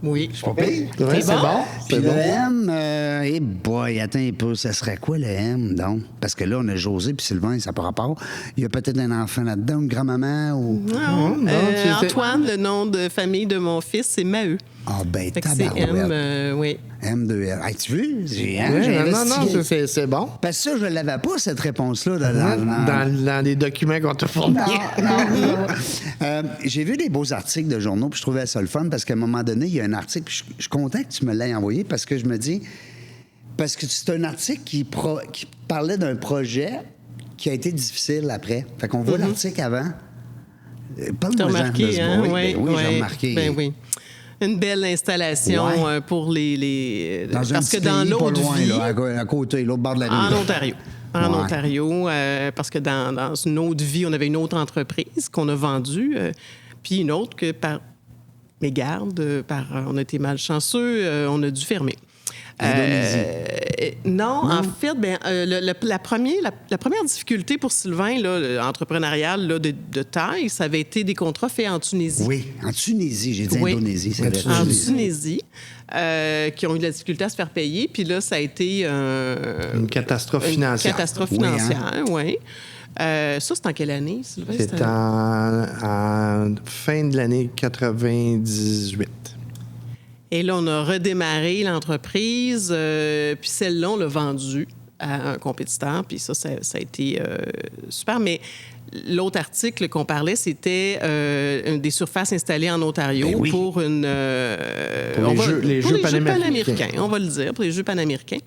Oui. C'est pas pire. Ouais, c'est bon. Puis C'est le bon. M, boy, attends un peu, ça serait quoi le M, donc? Parce que là, on a José puis Sylvain, ça n'a pas rapport. Il y a peut-être un enfant là-dedans, une grand-maman ou... Non, c'est- Antoine, le nom de famille de mon fils, c'est Maheu. Ah, ben, Fait que c'est tabarouette. M, oui. M2L. Hey, tu veux? J'ai Ouais, non, investigué. c'est bon. Parce que ça, je ne l'avais pas, cette réponse-là. Dans les documents qu'on t'a fournis. J'ai vu des beaux articles de journaux, puis je trouvais ça le fun, parce qu'à un moment donné, il y a un article, puis je suis content que tu me l'aies envoyé, parce que je me dis... Parce que c'est un article qui parlait d'un projet qui a été difficile après. Fait qu'on voit l'article avant. T'as remarqué, hein? Oui, j'ai remarqué. Ben oui. Une belle installation pour les... Dans un parce petit que dans pays, l'autre pas loin, vie... là, à côté, l'autre bord de la rue. En là. Ontario. Parce que dans une autre vie, on avait une autre entreprise qu'on a vendue, puis une autre que par mégarde, on a été malchanceux, on a dû fermer. Non, en fait, la première difficulté pour Sylvain, là, entrepreneuriale là, de taille, ça avait été des contrats faits en Tunisie. Oui, en Tunisie. J'ai dit Oui. Indonésie, c'est vrai. En Tunisie, qui ont eu de la difficulté à se faire payer. Puis là, ça a été une catastrophe financière. Catastrophe Oui, hein? financière, oui. Ça, c'est en quelle année, Sylvain? C'est en fin de l'année 98. Et là, on a redémarré l'entreprise, puis celle-là, on l'a vendue à un compétiteur, puis ça a été super. Mais l'autre article qu'on parlait, c'était des surfaces installées en Ontario pour une... les Jeux panaméricains. On va le dire, pour les Jeux panaméricains.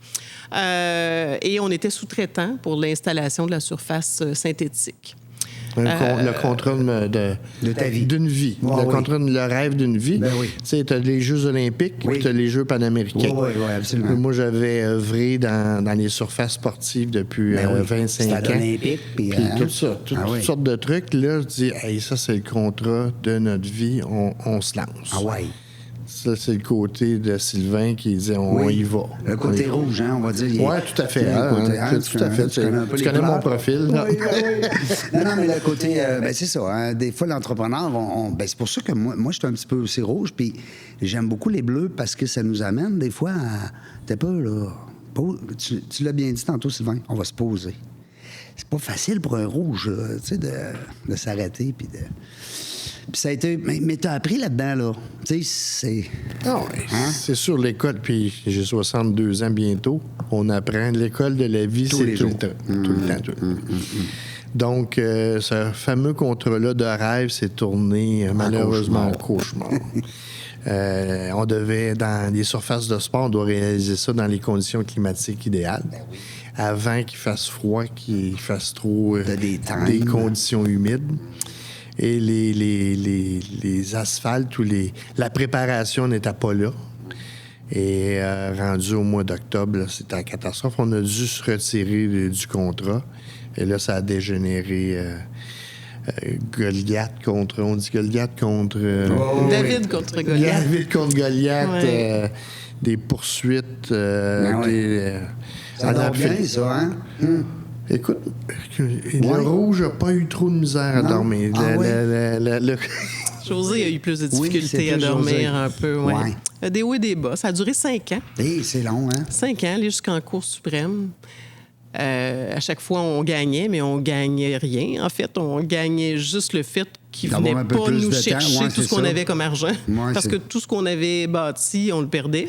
Et on était sous-traitant pour l'installation de la surface synthétique. Le contrat de ta vie. D'une vie. Le rêve d'une vie. Ben oui. Tu sais, tu as les Jeux olympiques puis tu as les Jeux panaméricains. Oui, absolument. Moi, j'avais œuvré dans les surfaces sportives depuis 25 Stade ans. olympique. Puis Tout ça, toutes sortes de trucs. Là, je dis, hey, ça, c'est le contrat de notre vie. On se lance. Ah ouais. Ça, c'est le côté de Sylvain qui disait, on y va. Le côté rouge, hein, on va dire. Oui, tout à fait. Tout à fait. Tu connais mon profil. Là. Oui. Non, mais le côté, c'est ça. Hein, des fois, l'entrepreneur, c'est pour ça que moi, je suis un petit peu aussi rouge. Puis j'aime beaucoup les bleus parce que ça nous amène des fois à... T'es pas, là... Tu l'as bien dit tantôt, Sylvain, on va se poser. C'est pas facile pour un rouge, tu sais, de s'arrêter puis de... Puis ça a été... Mais t'as appris là-dedans, là. Tu sais, c'est... Non, c'est sûr, l'école, puis j'ai 62 ans bientôt, on apprend l'école de la vie, c'est tout le temps. Tout le temps. Donc, ce fameux contrat-là de rêve s'est tourné malheureusement en cauchemar. On devait, dans les surfaces de sport, on doit réaliser ça dans les conditions climatiques idéales. Ben oui. Avant qu'il fasse froid, qu'il fasse trop des conditions humides. Et les asphaltes ou la préparation n'était pas là. Et rendu au mois d'octobre, c'était la catastrophe. On a dû se retirer du contrat. Et là, ça a dégénéré. Goliath contre... On dit Goliath contre... David contre Goliath. David contre Goliath. Ouais. Des poursuites. Ça dort bien, ça, hein? Écoute, le rouge n'a pas eu trop de misère à dormir. José a eu plus de difficultés à dormir un peu. Ouais. Des hauts et des bas. Ça a duré 5 ans. C'est long, hein? 5 ans, aller jusqu'en Cour suprême. À chaque fois, on gagnait, mais on gagnait rien. En fait, on gagnait juste le fait qu'ils ne venaient pas nous chercher tout ce qu'on avait comme argent. Parce que tout ce qu'on avait bâti, on le perdait.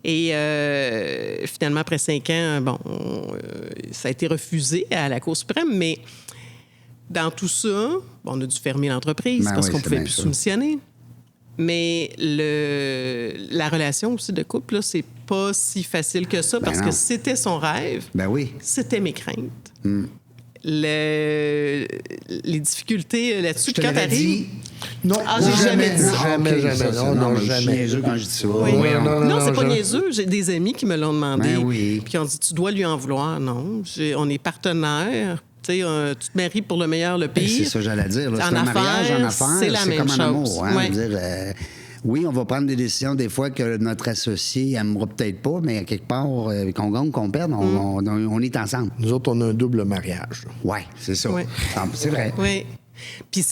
Et finalement, après 5 ans, ça a été refusé à la Cour suprême, mais dans tout ça, on a dû fermer l'entreprise parce qu'on ne pouvait plus soumissionner. Mais la relation aussi de couple, là, c'est pas si facile que ça parce que c'était son rêve. C'était mes craintes. Les difficultés là-dessus, quand t'arrives... Non, j'ai jamais dit ça. Jamais. Non, je suis niaiseux quand je dis ça. Non, c'est pas niaiseux. J'ai des amis qui me l'ont demandé. Puis qui ont dit, tu dois lui en vouloir. Non, on est partenaires. Tu sais, tu te maries pour le meilleur, le pire. C'est ça, j'allais dire. Là, en affaires, c'est la même chose. Comme en amour. Hein, je veux dire, oui, on va prendre des décisions des fois que notre associé n'aimera peut-être pas, mais à quelque part, qu'on gagne, qu'on perde, on est ensemble. Nous autres, on a un double mariage. Oui, c'est ça. Ouais. C'est vrai. Oui. Puis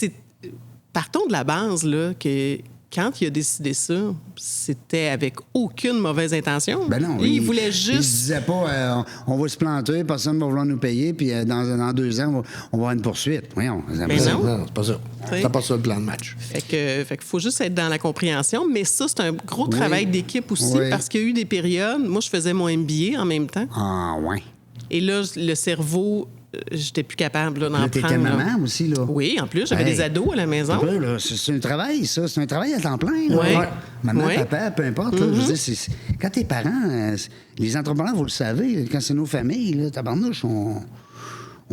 partons de la base, là, que quand il a décidé ça, c'était avec aucune mauvaise intention. Ben non. Il voulait juste... Il se disait pas, on va se planter, personne ne va vouloir nous payer, puis dans 2 ans, on va avoir une poursuite. Voyons. Non, c'est pas ça. C'est pas ça le plan de match. Fait qu'il faut juste être dans la compréhension. Mais ça, c'est un gros travail d'équipe aussi, parce qu'il y a eu des périodes... Moi, je faisais mon MBA en même temps. Ah, ouais. Et là, le cerveau... J'étais plus capable d'en prendre. T'étais maman aussi, là. Oui, en plus, j'avais des ados à la maison. Là, c'est un travail, ça. C'est un travail à temps plein. Là. Ouais. Maman, papa, peu importe. Là, je veux dire, quand t'es parents, les entrepreneurs, vous le savez, quand c'est nos familles, là, tabarnouche, on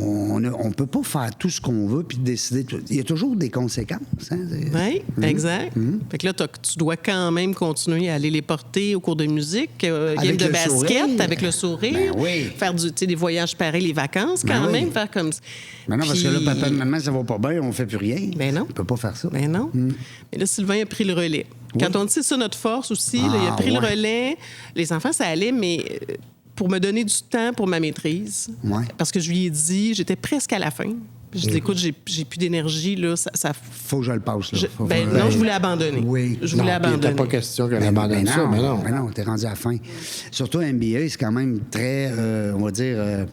on peut pas faire tout ce qu'on veut puis décider. Il y a toujours des conséquences. Hein? Oui, exact. Fait que là, tu dois quand même continuer à aller les porter au cours de musique, game Avec de le basket, sourire. avec le sourire. Ben oui. Faire des voyages pareils, les vacances quand Ben oui. même, faire comme ça. Mais non, parce que là, Puis- papa et maman, ça va pas bien, on fait plus rien. Ben non. On peut pas faire ça. Ben non. Mais là, Sylvain a pris le relais. Quand on dit c'est ça notre force aussi, là, il a pris le ouais. relais. Les enfants, ça allait, mais pour me donner du temps pour ma maîtrise. Ouais. Parce que je lui ai dit, j'étais presque à la fin. Puis je dis, écoute, j'ai plus d'énergie, là, ça Faut que je le passe, là. non, je voulais abandonner. Oui. Je voulais Non, puis il abandonner. n'était pas question qu'elle abandonne ça, mais non. Mais non, t'es rendu à la fin. Surtout MBA, c'est quand même très, on va dire...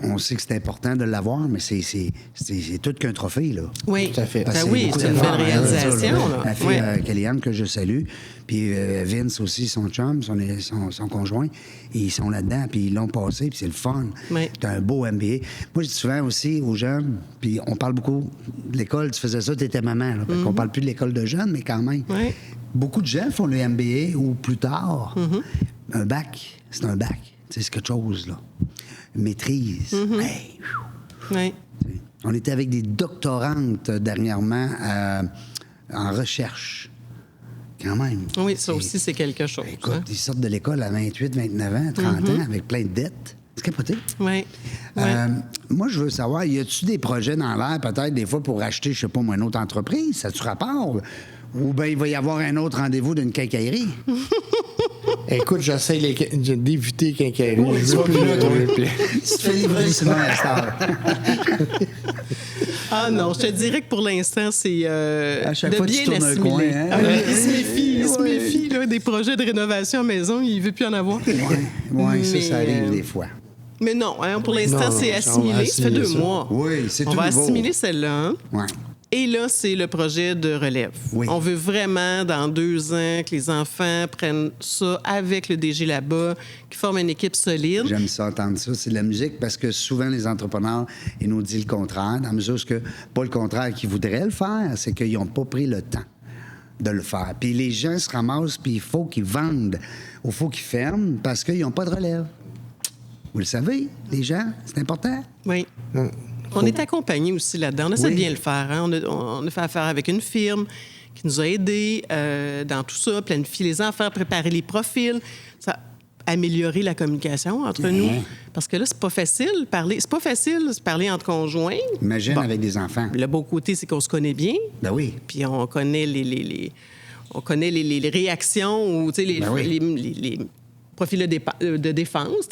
on sait que c'est important de l'avoir, mais c'est tout qu'un trophée, là. Oui, Tout à fait. Parce Ben que oui, beaucoup c'est une d'efforts, belle hein, réalisation. ça, Là. La fille, Ouais. Kellyanne, que je salue, puis Vince aussi, son chum, son conjoint, et ils sont là-dedans, puis ils l'ont passé, puis c'est le fun. Oui. C'est un beau MBA. Moi, je dis souvent aussi aux jeunes, puis on parle beaucoup de l'école, tu faisais ça, tu étais maman, là, on parle plus de l'école de jeunes, mais quand même. Oui. Beaucoup de gens font le MBA ou plus tard, un bac, c'est un bac. C'est quelque chose, là. Une maîtrise. Hey, Oui. on était avec des doctorantes dernièrement en recherche. Quand même. Oui, ça aussi, c'est quelque chose. Écoute, Hein? ils sortent de l'école à 28, 29 ans, 30 ans, avec plein de dettes. C'est capoté. Oui. Moi, je veux savoir, y a-tu des projets dans l'air, peut-être, des fois, pour acheter, je sais pas, moi, une autre entreprise? Ça a-tu rapport? Ou bien il va y avoir un autre rendez-vous d'une quincaillerie? Écoute, j'essaie d'éviter quincaillerie. Oui, Je veux plus, je veux plus. Tu te fais livrer souvent à cette heure. Ah non, je te dirais que pour l'instant, c'est À chaque de fois, tu bien tournes un assimiler. coin, hein? Ah oui, il se méfie là, des projets de rénovation à maison, il ne veut plus en avoir. Oui, ça Mais, arrive des fois. Mais non, hein, pour l'instant, Non, c'est non, on va assimilé. Ça fait 2 assimiler ça. mois. Oui, c'est On tout va nouveau. assimiler celle-là. Hein? Ouais. Et là, c'est le projet de relève. Oui. On veut vraiment, dans 2 ans, que les enfants prennent ça avec le DG là-bas, qu'ils forment une équipe solide. J'aime ça, entendre ça. C'est de la musique parce que souvent, les entrepreneurs, ils nous disent le contraire, dans la mesure où que, pas le contraire qu'ils voudraient le faire, c'est qu'ils n'ont pas pris le temps de le faire. Puis les gens se ramassent, puis il faut qu'ils vendent ou il faut qu'ils ferment parce qu'ils n'ont pas de relève. Vous le savez, les gens, c'est important. Oui. On est accompagné aussi là-dedans. On essaie Oui. de bien le faire. Hein? On a fait affaire avec une firme qui nous a aidés dans tout ça, planifier les enfants, préparer les profils, ça, améliorer la communication entre nous. Parce que là, c'est pas facile parler. C'est pas facile de se parler entre conjoints. Imagine Bon. avec des enfants. Le beau côté, c'est qu'on se connaît bien. Ben oui. Puis on connaît on connaît les réactions ou tu sais, Ben oui. les profils de défense.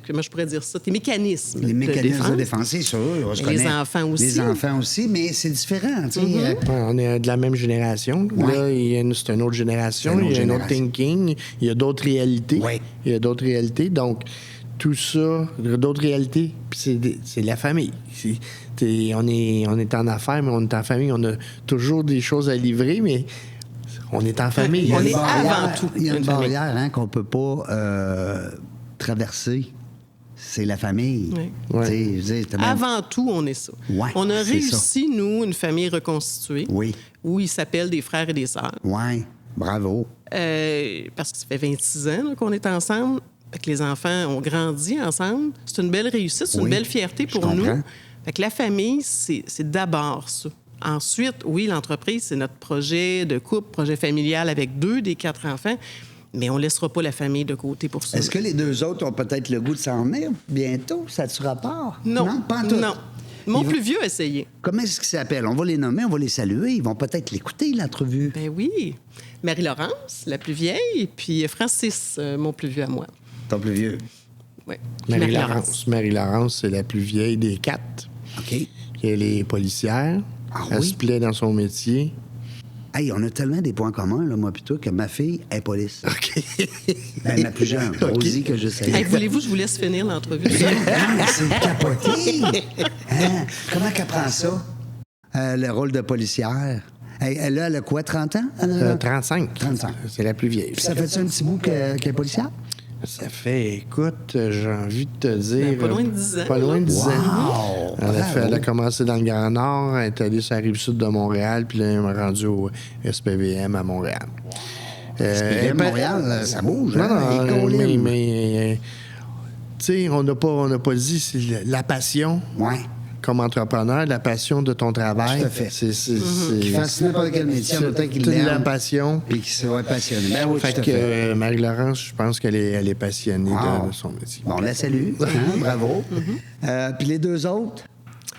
Comment je pourrais dire ça? Tes mécanismes. Les mécanismes de défense. défense, c'est sûr. On se Et connaît. les enfants aussi. Les enfants aussi, mais c'est différent. tu sais. Ouais, on est de la même génération. Ouais. Là, c'est une autre génération. C'est une autre Il y a un autre génération. thinking. Il y a d'autres réalités. Ouais. Il y a d'autres réalités. Donc, tout ça, il y a d'autres réalités. Puis c'est la famille. On est en affaires, mais on est en famille. On a toujours des choses à livrer, mais on est en famille. Il y a On une est barrière- avant tout Il y a une une famille. barrière qu'on ne peut pas traverser. C'est la famille. Oui. Ouais. Tu sais, je veux dire, t'as même- Avant tout, on est ça. Ouais, on a c'est réussi, nous, une famille reconstituée, Oui. où ils s'appellent des frères et des sœurs. Oui, bravo. Parce que ça fait 26 ans là, qu'on est ensemble, fait que les enfants ont grandi ensemble. C'est une belle réussite, c'est Oui, une belle fierté je pour nous. comprends. Fait que la famille, c'est d'abord ça. Ensuite, oui, l'entreprise, c'est notre projet de couple, projet familial avec 2 des 4 enfants, mais on ne laissera pas la famille de côté pour ça. Est-ce que les 2 autres ont peut-être le goût de s'en venir bientôt? Ça a-tu rapport? Non, pas en tout. non. Mon Ils vont- plus vieux a essayé. Comment est-ce qu'ils s'appellent? On va les nommer, on va les saluer. Ils vont peut-être l'écouter, l'entrevue. Ben oui. Marie-Laurence, la plus vieille, puis Francis, mon plus vieux à moi. Ton plus vieux. Oui. Marie-Laurence. Marie-Laurence, c'est la plus vieille des 4. OK. Elle est policière. Ah Elle oui? se plaît dans son métier. Hey, on a tellement des points communs, là, moi, plutôt que ma fille est police. OK. Ben, ma plus jeune, Rosie, que je salue. Hey, voulez-vous que je vous laisse finir l'entrevue? Ah, mais c'est capoté! Hein? Comment qu'elle prend ça? Le rôle de policière. Elle a quoi, 30 ans? 35. 35. C'est la plus vieille. Puis ça fait-tu un petit bout qu'elle est policière? Ça fait, écoute, j'ai envie de te dire... Ben, pas loin de 10 ans, Pas loin de 10 ans. Wow! Elle a commencé dans le Grand Nord, elle est allée sur la Rive-Sud de Montréal, puis là, elle est rendue au SPVM à Montréal. SPVM Montréal, ça bouge, Non, hein? non, Les collines. mais sais, on n'a pas dit, c'est la passion. Ouais. Comme entrepreneur, la passion de ton travail. Tout à fait. C'est Qu'il fasse n'importe quel métier, en même temps qu'il toute la l'aime. passion. Puis qu'il soit passionné. Ben oui, Fait tout à que fait. Marie-Laurence, je pense qu'elle est passionnée Wow. de son métier. Bon, la salue. Hein, bravo. Puis les deux autres?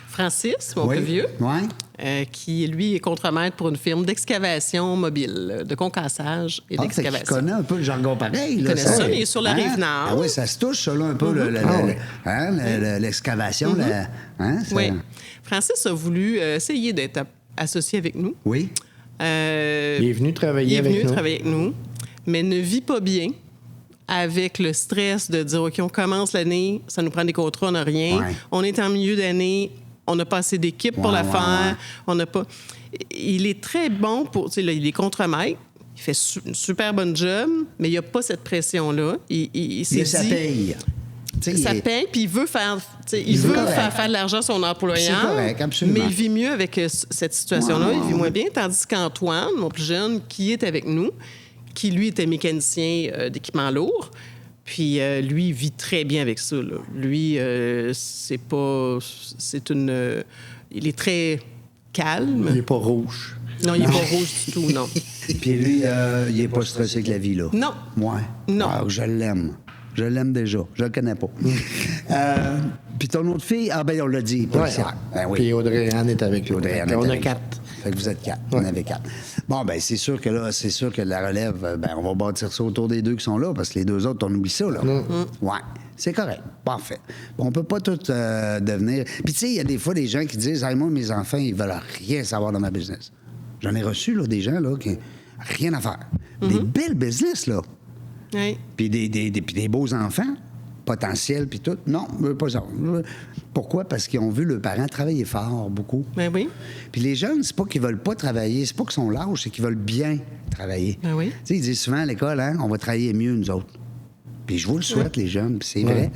Francis, mon plus vieux, Oui. qui, lui, est contremaître pour une firme d'excavation mobile, de concassage et Ah, fait qu'il d'excavation. connaît un peu le jargon pareil. Il là, connaît ça, mais il est sur la rive nord. Ah oui, ça se touche, ça, là, un peu, l'excavation. Ça- Oui. Francis a voulu essayer d'être associé avec nous. Oui. Il est venu travailler avec nous. Mais ne vit pas bien avec le stress de dire, OK, on commence l'année, ça nous prend des contrats, on n'a rien. Ouais. On est en milieu d'année, on n'a pas assez d'équipe pour la faire. On n'a pas... Il est très bon pour... Tu sais, là, il est contremaître. Il fait une super bonne job, mais il n'y a pas cette pression-là. Il s'est Mais ça dit... paye. Tu sais, Ça il est- paye, puis il veut faire, correct. faire de l'argent à son employeur. C'est correct, absolument. Mais il vit mieux avec cette situation-là. Ouais, Il vit ouais. moins bien. Tandis qu'Antoine, mon plus jeune, qui est avec nous, qui lui était mécanicien d'équipement lourd, puis lui, il vit très bien avec ça. Là. Lui, c'est pas. C'est une. Il est très calme. Il n'est pas rouge. Non, il n'est pas rouge du tout, non. Puis lui, il n'est pas stressé avec la vie, là. Non. Ouais. Non. Ah, je l'aime. Je l'aime déjà. Je le connais pas. Puis ton autre fille, ah ben on l'a dit, policière. Ben oui. Puis Audrey-Anne est avec nous. Audrey-Anne est On a avec 4. Fait que vous êtes 4. On avait 4. Bon, ben c'est sûr que la relève, ben on va bâtir ça autour des deux qui sont là, parce que les deux autres, on oublie ça, là. Ouais. C'est correct. Parfait. On peut pas tout devenir... Puis tu sais, il y a des fois des gens qui disent, hey, moi, mes enfants, ils veulent rien savoir dans ma business. J'en ai reçu, là, des gens, là, qui n'ont rien à faire. Des belles business, là. Oui. Puis des beaux enfants, potentiels, puis tout. Non, pas ça. Pourquoi? Parce qu'ils ont vu leurs parents travailler fort, beaucoup. Ben oui. Puis les jeunes, c'est pas qu'ils veulent pas travailler, c'est pas qu'ils sont lâches, c'est qu'ils veulent bien travailler. Ben oui. Tu sais, ils disent souvent à l'école, hein, on va travailler mieux, nous autres. Puis je vous le souhaite, les jeunes, puis c'est vrai.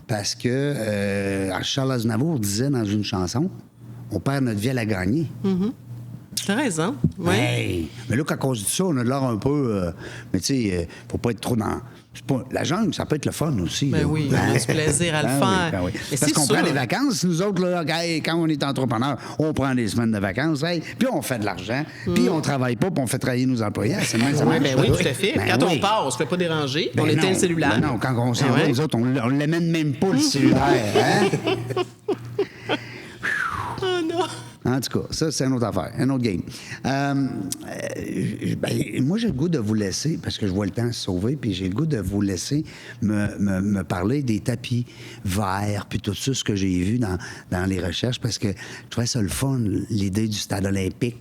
Parce que Charles Aznavour disait dans une chanson, on perd notre vie à la gagner. T'as raison. Oui. Hey! Mais là, quand on se dit ça, on a l'air un peu... mais tu sais, faut pas être trop dans... La jungle, ça peut être le fun aussi. Ben là. oui, on a du plaisir à le Ben faire. oui, ben oui. Mais Parce c'est qu'on sûr. prend des vacances. Nous autres, là, hey, quand on est entrepreneur, on prend des semaines de vacances, hey, puis on fait de l'argent, puis on travaille pas, puis on fait travailler nos employés. C'est même ça Oui, marche, ben là. oui, tout à fait. Ben Quand oui. on part, on se fait pas déranger. Ben on éteint non. le cellulaire. Ben non, quand on s'en Ben va, ouais. nous autres, on l'amène même pas le cellulaire. Hein? Oh non! En tout cas, ça, c'est une autre affaire, un autre game. Moi, j'ai le goût de vous laisser, parce que je vois le temps se sauver, puis j'ai le goût de vous laisser me parler des tapis verts, puis tout ça, ce que j'ai vu dans les recherches, parce que je trouvais ça le fun, l'idée du stade olympique,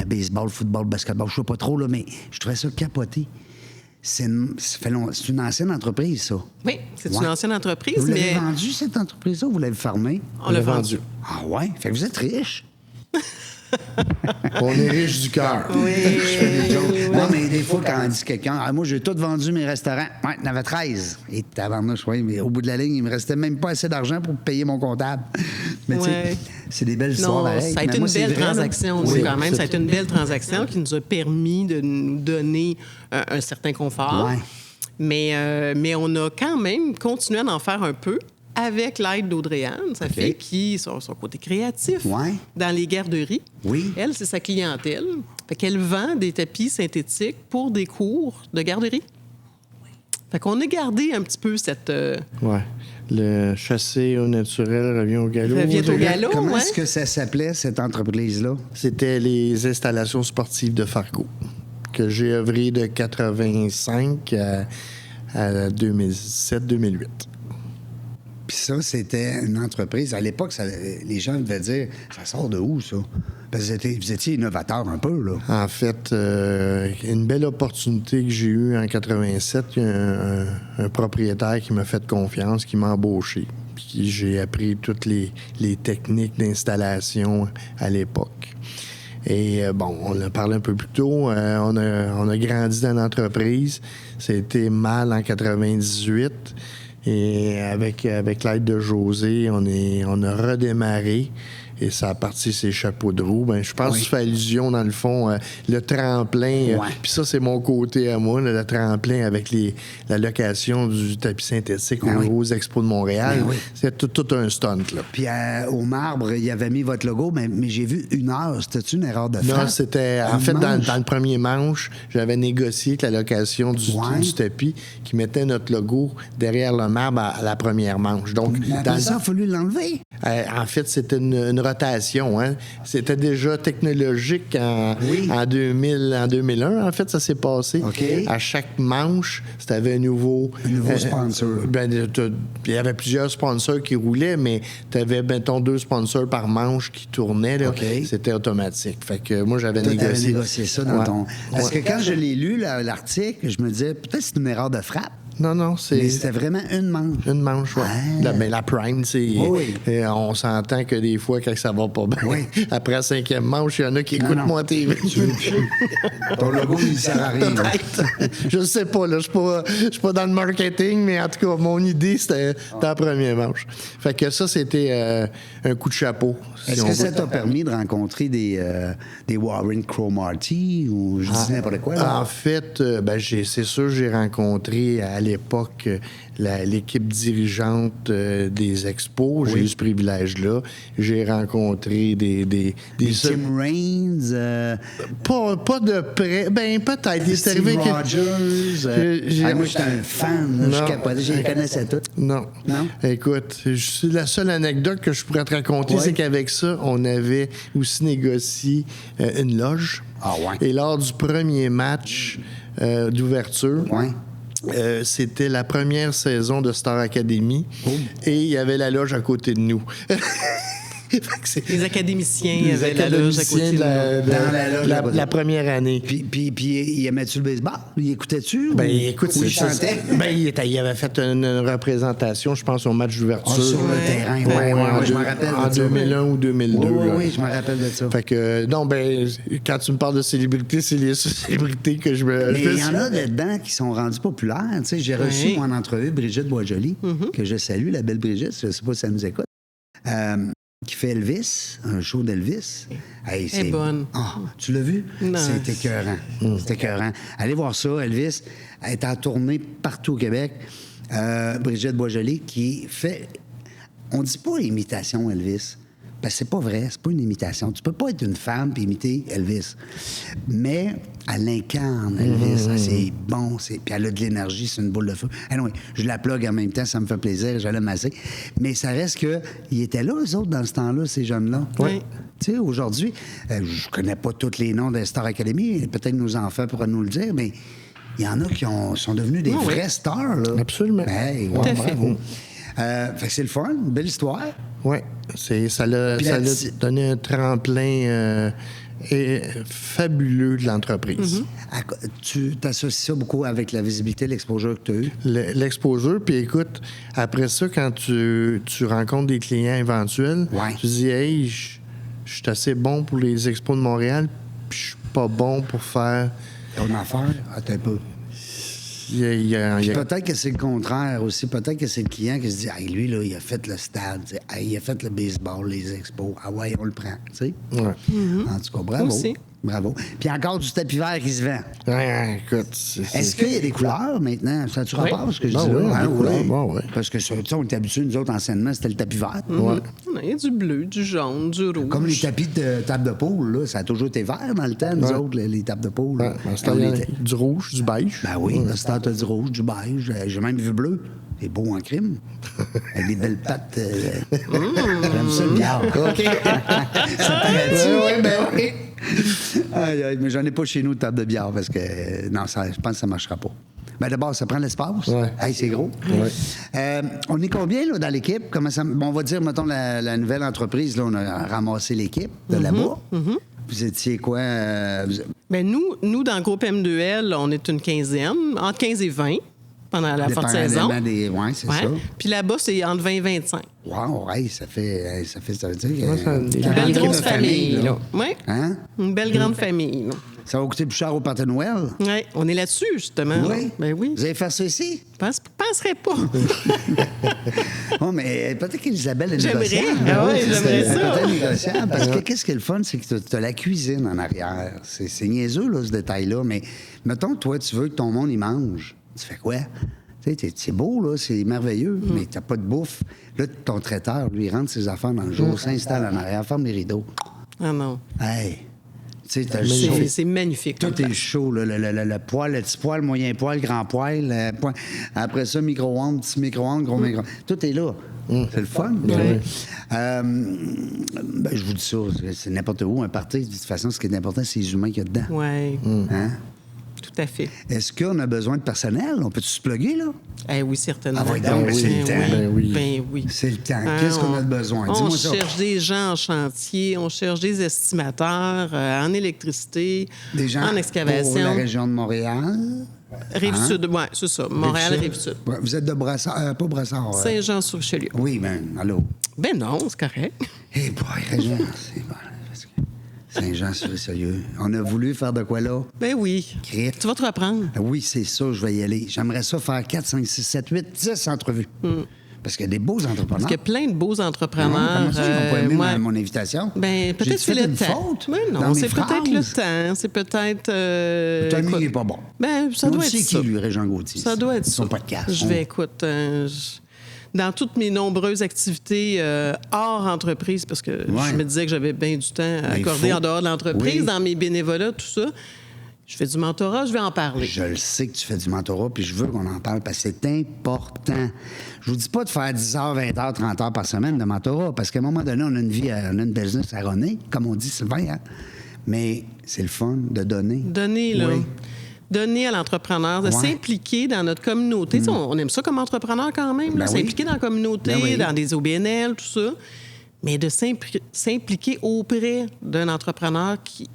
baseball, football, basketball, je sais pas trop, là, mais je trouvais ça capoté. C'est une ancienne entreprise, ça. Oui, c'est une Ouais. ancienne entreprise, Vous l'avez mais vendu, cette entreprise-là, ou vous l'avez fermée? on l'a vendu. Ah ouais? Fait que vous êtes riche. On est riche du cœur. Non, mais des fois, quand on dit quelqu'un, ah, moi, j'ai tout vendu mes restaurants. Ouais, il y en avait 13. Et tabarnouche, oui, mais au bout de la ligne, il me restait même pas assez d'argent pour payer mon comptable. Mais tu sais, Ouais. c'est des belles histoires, Non, pareilles. ça a Mais été moi, une c'est belle vrai, là. transaction, Oui, quand même. c'est- Ça a été une belle transaction qui nous a permis de nous donner un certain confort. Ouais. Mais on a quand même continué à en faire un peu avec l'aide d'Audrey-Anne, sa fille, qui, son côté créatif, Ouais. dans les garderies. Oui. Elle, c'est sa clientèle. Fait qu'elle vend des tapis synthétiques pour des cours de garderie. Fait qu'on a gardé un petit peu cette... Ouais. Le chassé au naturel revient au galop. Revient au galop. Comment ouais. est-ce que ça s'appelait, cette entreprise-là? C'était les installations sportives de Fargo, que j'ai œuvré de 85 à 2007-2008. Puis ça, c'était une entreprise. À l'époque, les gens devaient dire, ça sort de où, ça? Parce que vous étiez innovateur un peu, là. En fait, une belle opportunité que j'ai eue en 87, il y a un propriétaire qui m'a fait confiance, qui m'a embauché. Puis j'ai appris toutes les techniques d'installation à l'époque. Et bon, on a parlé un peu plus tôt, on a grandi dans l'entreprise. C'était mal en 98. Et avec l'aide de José, on a redémarré. et ça a parti ses chapeaux de roue. Ben, je pense que tu fais allusion, dans le fond, le tremplin. Puis ça, c'est mon côté à moi, le tremplin avec la location du tapis synthétique aux Expos de Montréal. C'est tout un stunt. Là. Puis au Marbre, il avait mis votre logo, mais j'ai vu 1 heure. C'était-tu une erreur de frappe? Non, c'était... En fait, dans le premier manche, j'avais négocié avec la location du tapis qui mettait notre logo derrière le Marbre à la première manche. Donc, dans ça, il a fallu l'enlever. En fait, c'était une rotation. Hein? C'était déjà technologique en 2001. En fait, ça s'est passé. Okay. À chaque manche, c'était un nouveau sponsor. Il y avait plusieurs sponsors qui roulaient, mais tu avais, mettons, 2 sponsors par manche qui tournaient. Là. Okay. C'était automatique. Fait que moi, j'avais négocié. Négocié ça dans ton... Parce que quand je l'ai lu, l'article, je me disais, peut-être c'est une erreur de frappe. Non, c'est... Mais c'était vraiment une manche. Une manche, oui. La prime, c'est... on s'entend que des fois, quand ça va pas bien, après la 5e manche, il y en a qui écoutent mon TV. Ton logo, il sert à rien. Je sais pas, là. Je suis pas dans le marketing, mais en tout cas, mon idée, c'était la première manche. Fait que ça, c'était un coup de chapeau. Est-ce que ça t'a permis de rencontrer des Warren Cromartie ou je dis n'importe quoi? Là? En fait, c'est sûr, j'ai rencontré à l'époque l'équipe dirigeante des expos. J'ai eu ce privilège-là. J'ai rencontré des Tim Raines? Pas de près. Ben, peut-être. Steve Rogers. Moi, j'étais un fan. Je capotais. Je les connaissais toutes. Non. Écoute, la seule anecdote que je pourrais te raconter, c'est qu'avec ça, on avait aussi négocié une loge. Et lors du premier match d'ouverture... c'était la première saison de Star Academy et il y avait la loge à côté de nous. Les académiciens avaient la loge à côté de la première année. Puis il aimait-tu le baseball? Il écoutait-tu? Écoute, il chantait? Il avait fait une représentation, je pense, au match d'ouverture. Sur le terrain, oui, je me rappelle. En 2001 ou 2002. Oui, je me rappelle de ça. Fait que, non, quand tu me parles de célébrités, c'est les célébrités que je me... Mais il y en a dedans qui sont rendus populaires. Tu sais, j'ai reçu en entrevue Brigitte Boisjoli, que je salue, la belle Brigitte, je ne sais pas si ça nous écoute. Qui fait Elvis, un show d'Elvis. Hey, c'est bonne. Tu l'as vu? Non. C'est écœurant. C'est écœurant. Allez voir ça, Elvis. Elle est en tournée partout au Québec. Brigitte Boisjoli qui fait... On dit pas imitation Elvis. Ben, c'est pas vrai, c'est pas une imitation. Tu peux pas être une femme et imiter Elvis. Mais elle incarne Elvis. C'est bon, puis elle a de l'énergie, c'est une boule de feu. Anyway, je la plug en même temps, ça me fait plaisir, je l'aime assez. Mais ça reste qu'ils étaient là, eux autres, dans ce temps-là, ces jeunes-là. Oui. Tu sais, aujourd'hui, je connais pas tous les noms des Star Academy, peut-être nos enfants pourraient nous le dire, mais il y en a qui sont devenus des vrais stars, là. Absolument. Bravo. Fait que c'est le fun, une belle histoire. Oui, ça l'a donné un tremplin fabuleux de l'entreprise. Tu t'associes ça beaucoup avec la visibilité, l'exposure que tu as eu? L'exposure, puis écoute, après ça, quand tu rencontres des clients éventuels, tu dis « Hey, je suis assez bon pour les expos de Montréal, puis je suis pas bon pour faire... » Ton affaire? Attends un peu. Peut-être que c'est le contraire aussi. Peut-être que c'est le client qui se dit « Hey, lui, là, il a fait le stade. Hey, il a fait le baseball, les expos. Ah ouais, on le prend. » Tu sais? En tout cas, bravo. Aussi. Bravo. Puis encore du tapis vert qui se vend. Écoute, est-ce qu'il y a des couleurs maintenant? Ça a-tu rapport à ce que je dis là? Oui. Parce que ça, on est habitués, nous autres, anciennement, c'était le tapis vert. Il y a du bleu, du jaune, du rouge. Comme les tapis de table de poule, là, ça a toujours été vert dans le temps, nous autres, les tables de poule. Du rouge, du beige. Ben oui, là, c'était du rouge, du beige. J'ai même vu bleu. C'est beau en crime. Avec des belles pattes. J'aime ça le biard. OK. Ça paraît-tu? Oui. Aïe, mais j'en ai pas chez nous de table de bière parce que, non, je pense que ça marchera pas. Ben d'abord, ça prend l'espace. Hey, c'est gros. On est combien là, dans l'équipe? Comment ça... Bon, on va dire, mettons, la nouvelle entreprise, là, on a ramassé l'équipe de là-bas. Vous étiez quoi? Ben nous, dans le groupe M2L, on est une quinzaine, entre 15 et 20. pendant la forte saison. Oui, c'est ça. Puis là-bas, c'est entre 20 et 25. Wow, ouais, ça veut dire Ouais, ça- Une belle grosse famille, là. là. Oui. Hein? Une belle grande famille, là. Ça va coûter plus cher au Pâté de Noël? Oui, on est là-dessus, justement. Oui. Ben oui. Vous allez faire ça ici? Penserais pas. Oh, mais peut-être qu'Isabelle est J'aimerais. négociable. Ah ouais, j'aimerais c'est ça. peut-être négociable. Parce que qu'est-ce qui est le fun, c'est que tu as la cuisine en arrière. C'est niaiseux, là, ce détail-là. Mais mettons, toi, tu veux que ton monde, il mange. Tu fais quoi? Tu sais, c'est beau, là, c'est merveilleux, mais t'as pas de bouffe. Là, ton traiteur, lui, il rentre ses affaires dans le jour, s'installe en arrière, ferme les rideaux. Ah non. Hey! Tu sais, t'as le chaud. C'est magnifique. Tout est chaud, là, le poêle, le petit poêle, le moyen poêle, le grand poêle. Après ça, micro-ondes, petit micro-ondes, gros micro-ondes. Tout est là. C'est le fun. Ouais. Je vous dis ça, c'est n'importe où, un party. De toute façon, ce qui est important, c'est les humains qu'il y a dedans. Oui, Hein? tout à fait. Est-ce qu'on a besoin de personnel? On peut-tu se plugger, là? Eh oui, certainement. Ah oui, donc, Ben c'est oui. le temps. Ben oui. Ben oui. C'est le temps. Hein, Qu'est-ce qu'on a de besoin? On Dis-moi ça. cherche des gens en chantier, on cherche des estimateurs en électricité, Des gens en pour la excavation. région de Montréal. Rive-Sud, oui, c'est ça. Montréal, Rive-Sud. Ouais, vous êtes de Brassard, pas Brassard. Saint-Jean-sur-Richelieu. Oui, ben, allô. Ben non, c'est correct. Eh boy, région, c'est bon. parce que Saint-Jean-sur-Richelieu. On a voulu faire de quoi là? Ben oui. Crip. Tu vas te reprendre. Ah oui, c'est ça, je vais y aller. J'aimerais ça faire 4, 5, 6, 7, 8, 10 entrevues. Parce qu'il y a des beaux entrepreneurs. Parce qu'il y a plein de beaux entrepreneurs. Comment ça, ils n'ont pas aimé moi- mon invitation? Ben, peut-être J'ai-tu c'est fait le une temps. faute Mais dans non, mes c'est peut-être le phrases? temps. C'est peut-être. Le timing écoute, n'est pas bon. Ben, ça doit être C'est ça. qui, lui, Régent Gauthier? Ça doit être Son ça. podcast. Je vais, écoute, dans toutes mes nombreuses activités hors entreprise, parce que Ouais. je me disais que j'avais bien du temps à Ben, il accorder faut. en dehors de l'entreprise, Oui. dans mes bénévolats, tout ça. Je fais du mentorat, je vais en parler. Je le sais que tu fais du mentorat, puis je veux qu'on en parle parce que c'est important. Je vous dis pas de faire 10 heures, 20 heures, 30 heures par semaine de mentorat, parce qu'à un moment donné, on a une vie, on a une business à runner, comme on dit Sylvain. Hein? Mais c'est le fun de donner. Donner, là. Oui. Donner à l'entrepreneur, de Ouais. s'impliquer dans notre communauté. Tu sais, on aime ça comme entrepreneur quand même, là, Ben oui. s'impliquer dans la communauté, Ben oui. dans des OBNL, tout ça. Mais de s'impliquer auprès d'un entrepreneur puis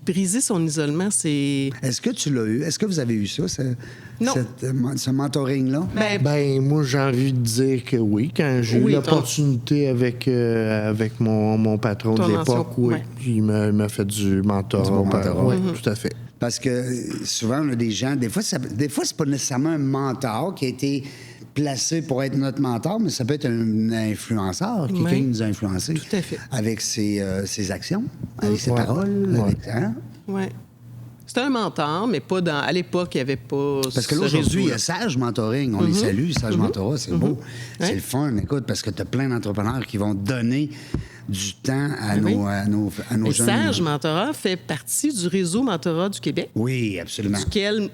briser son isolement, c'est... Est-ce que tu l'as eu? Est-ce que vous avez eu ça, Non. ce mentoring-là? Ben, moi, j'ai envie de dire que oui. Quand j'ai Oui, eu l'opportunité avec mon patron Ton de l'époque, ancien- oui, ouais. il m'a fait du mentorat. Du bon mentorat. Oui, Mm-hmm. tout à fait. Parce que souvent, on a des gens, des fois, c'est pas nécessairement un mentor qui a été placé pour être notre mentor, mais ça peut être un influenceur, quelqu'un Oui. qui nous a influencés. Tout à fait. Avec ses actions, avec ses Ouais. paroles. Ouais. Avec, hein? Oui. C'était un mentor, mais pas dans... À l'époque, il n'y avait pas Parce que là, ce aujourd'hui, il y réseau-là. a Sage Mentoring. On les salue, Sage Mentorat, c'est beau. C'est Ouais. le fun, écoute, parce que tu as plein d'entrepreneurs qui vont donner du temps à Oui. nos Et jeunes. Sage Mentorat fait partie du réseau Mentorat du Québec, Oui, absolument. duquel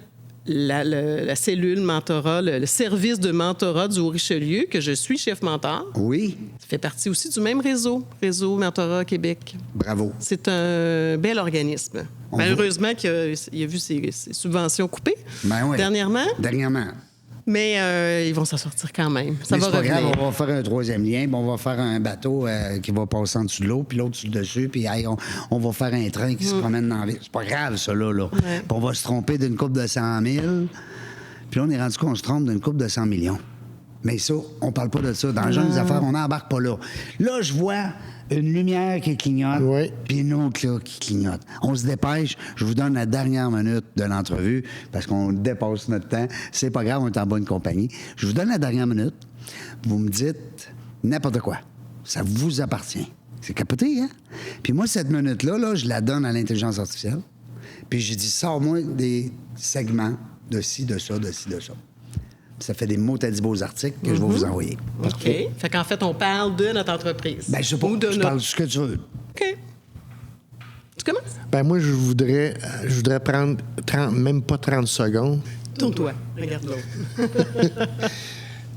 la cellule mentorat, le service de mentorat du Haut-Richelieu, que je suis chef mentor, Oui, fait partie aussi du même réseau Mentorat Québec. bravo. C'est un bel organisme. On Malheureusement, il a vu ses subventions coupées Ben oui. dernièrement, mais ils vont s'en sortir quand même. Ça Mais va c'est pas revenir. grave, on va faire un troisième lien, puis on va faire un bateau qui va passer en dessous de l'eau, puis l'autre sur le dessus, puis hey, on va faire un train qui se promène dans la ville. C'est pas grave, ça, là. Ouais. Puis on va se tromper d'une coupe de 100 000, puis là, on est rendu qu'on se trompe d'une coupe de 100 millions. Mais ça, on parle pas de ça. Dans le genre des affaires, on n'embarque pas là. Là, je vois une lumière qui clignote, Oui. puis une autre là, qui clignote. On se dépêche. Je vous donne la dernière minute de l'entrevue parce qu'on dépasse notre temps. C'est pas grave, on est en bonne compagnie. Je vous donne la dernière minute. Vous me dites n'importe quoi. Ça vous appartient. C'est capoté, hein? Puis moi, cette minute-là, là, je la donne à l'intelligence artificielle. Puis j'ai dit, sors-moi des segments de ci, de ça, de ci, de ça. Puis ça fait des mots, t'as dit beaux articles que je vais vous envoyer. OK. Fait qu'en fait, on parle de notre entreprise. Ben, je sais pas, Ou de tu notre- parles de ce que tu veux. OK. Tu commences? Ben, moi, je voudrais prendre même pas 30 secondes. Tourne-toi. Regarde l'autre.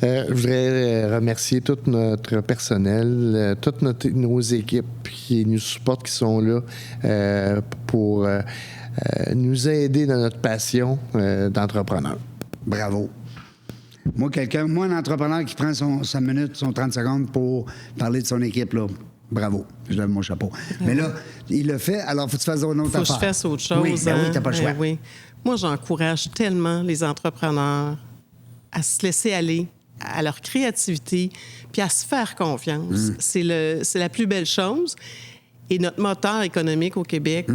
Je voudrais remercier tout notre personnel, toutes nos équipes qui nous supportent, qui sont là pour nous aider dans notre passion d'entrepreneur. Bravo. Moi, un entrepreneur qui prend sa minute, son 30 secondes pour parler de son équipe, là. Bravo. Je lève mon chapeau. Mais là, il le fait, alors faut que tu fasses une autre Faut que je affaire. fasse autre chose. Oui, ben oui, hein? t'as pas le choix. Ben oui. Moi, j'encourage tellement les entrepreneurs à se laisser aller à leur créativité, puis à se faire confiance. C'est la plus belle chose. Et notre moteur économique au Québec,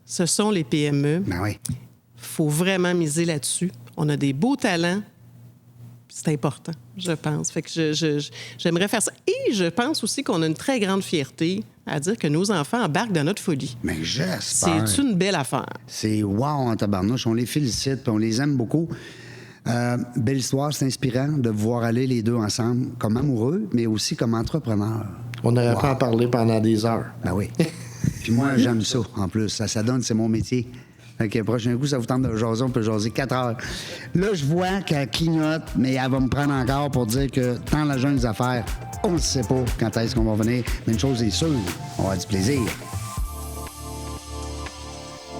ce sont les PME. Ben oui. Il faut vraiment miser là-dessus. On a des beaux talents. C'est important, je pense. Fait que j'aimerais faire ça. Et je pense aussi qu'on a une très grande fierté à dire que nos enfants embarquent dans notre folie. Mais j'espère. C'est une belle affaire. C'est wow en tabarnouche. On les félicite, puis on les aime beaucoup. Belle histoire, c'est inspirant de voir aller les deux ensemble, comme amoureux, mais aussi comme entrepreneurs. On aurait pu en parler pendant des heures. Ben oui. Puis moi, j'aime ça, en plus. Ça donne, c'est mon métier. Fait que prochain coup, ça vous tente de jaser, on peut jaser 4 heures. Là, je vois qu'elle clignote, mais elle va me prendre encore pour dire que dans la jungle des affaires, on ne sait pas quand est-ce qu'on va venir. Mais une chose est sûre, on va avoir du plaisir.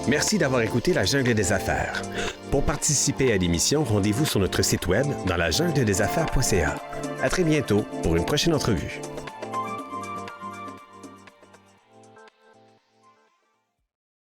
Merci d'avoir écouté La Jungle des Affaires. Pour participer à l'émission, rendez-vous sur notre site web dans lajungledesaffaires.ca. À très bientôt pour une prochaine entrevue.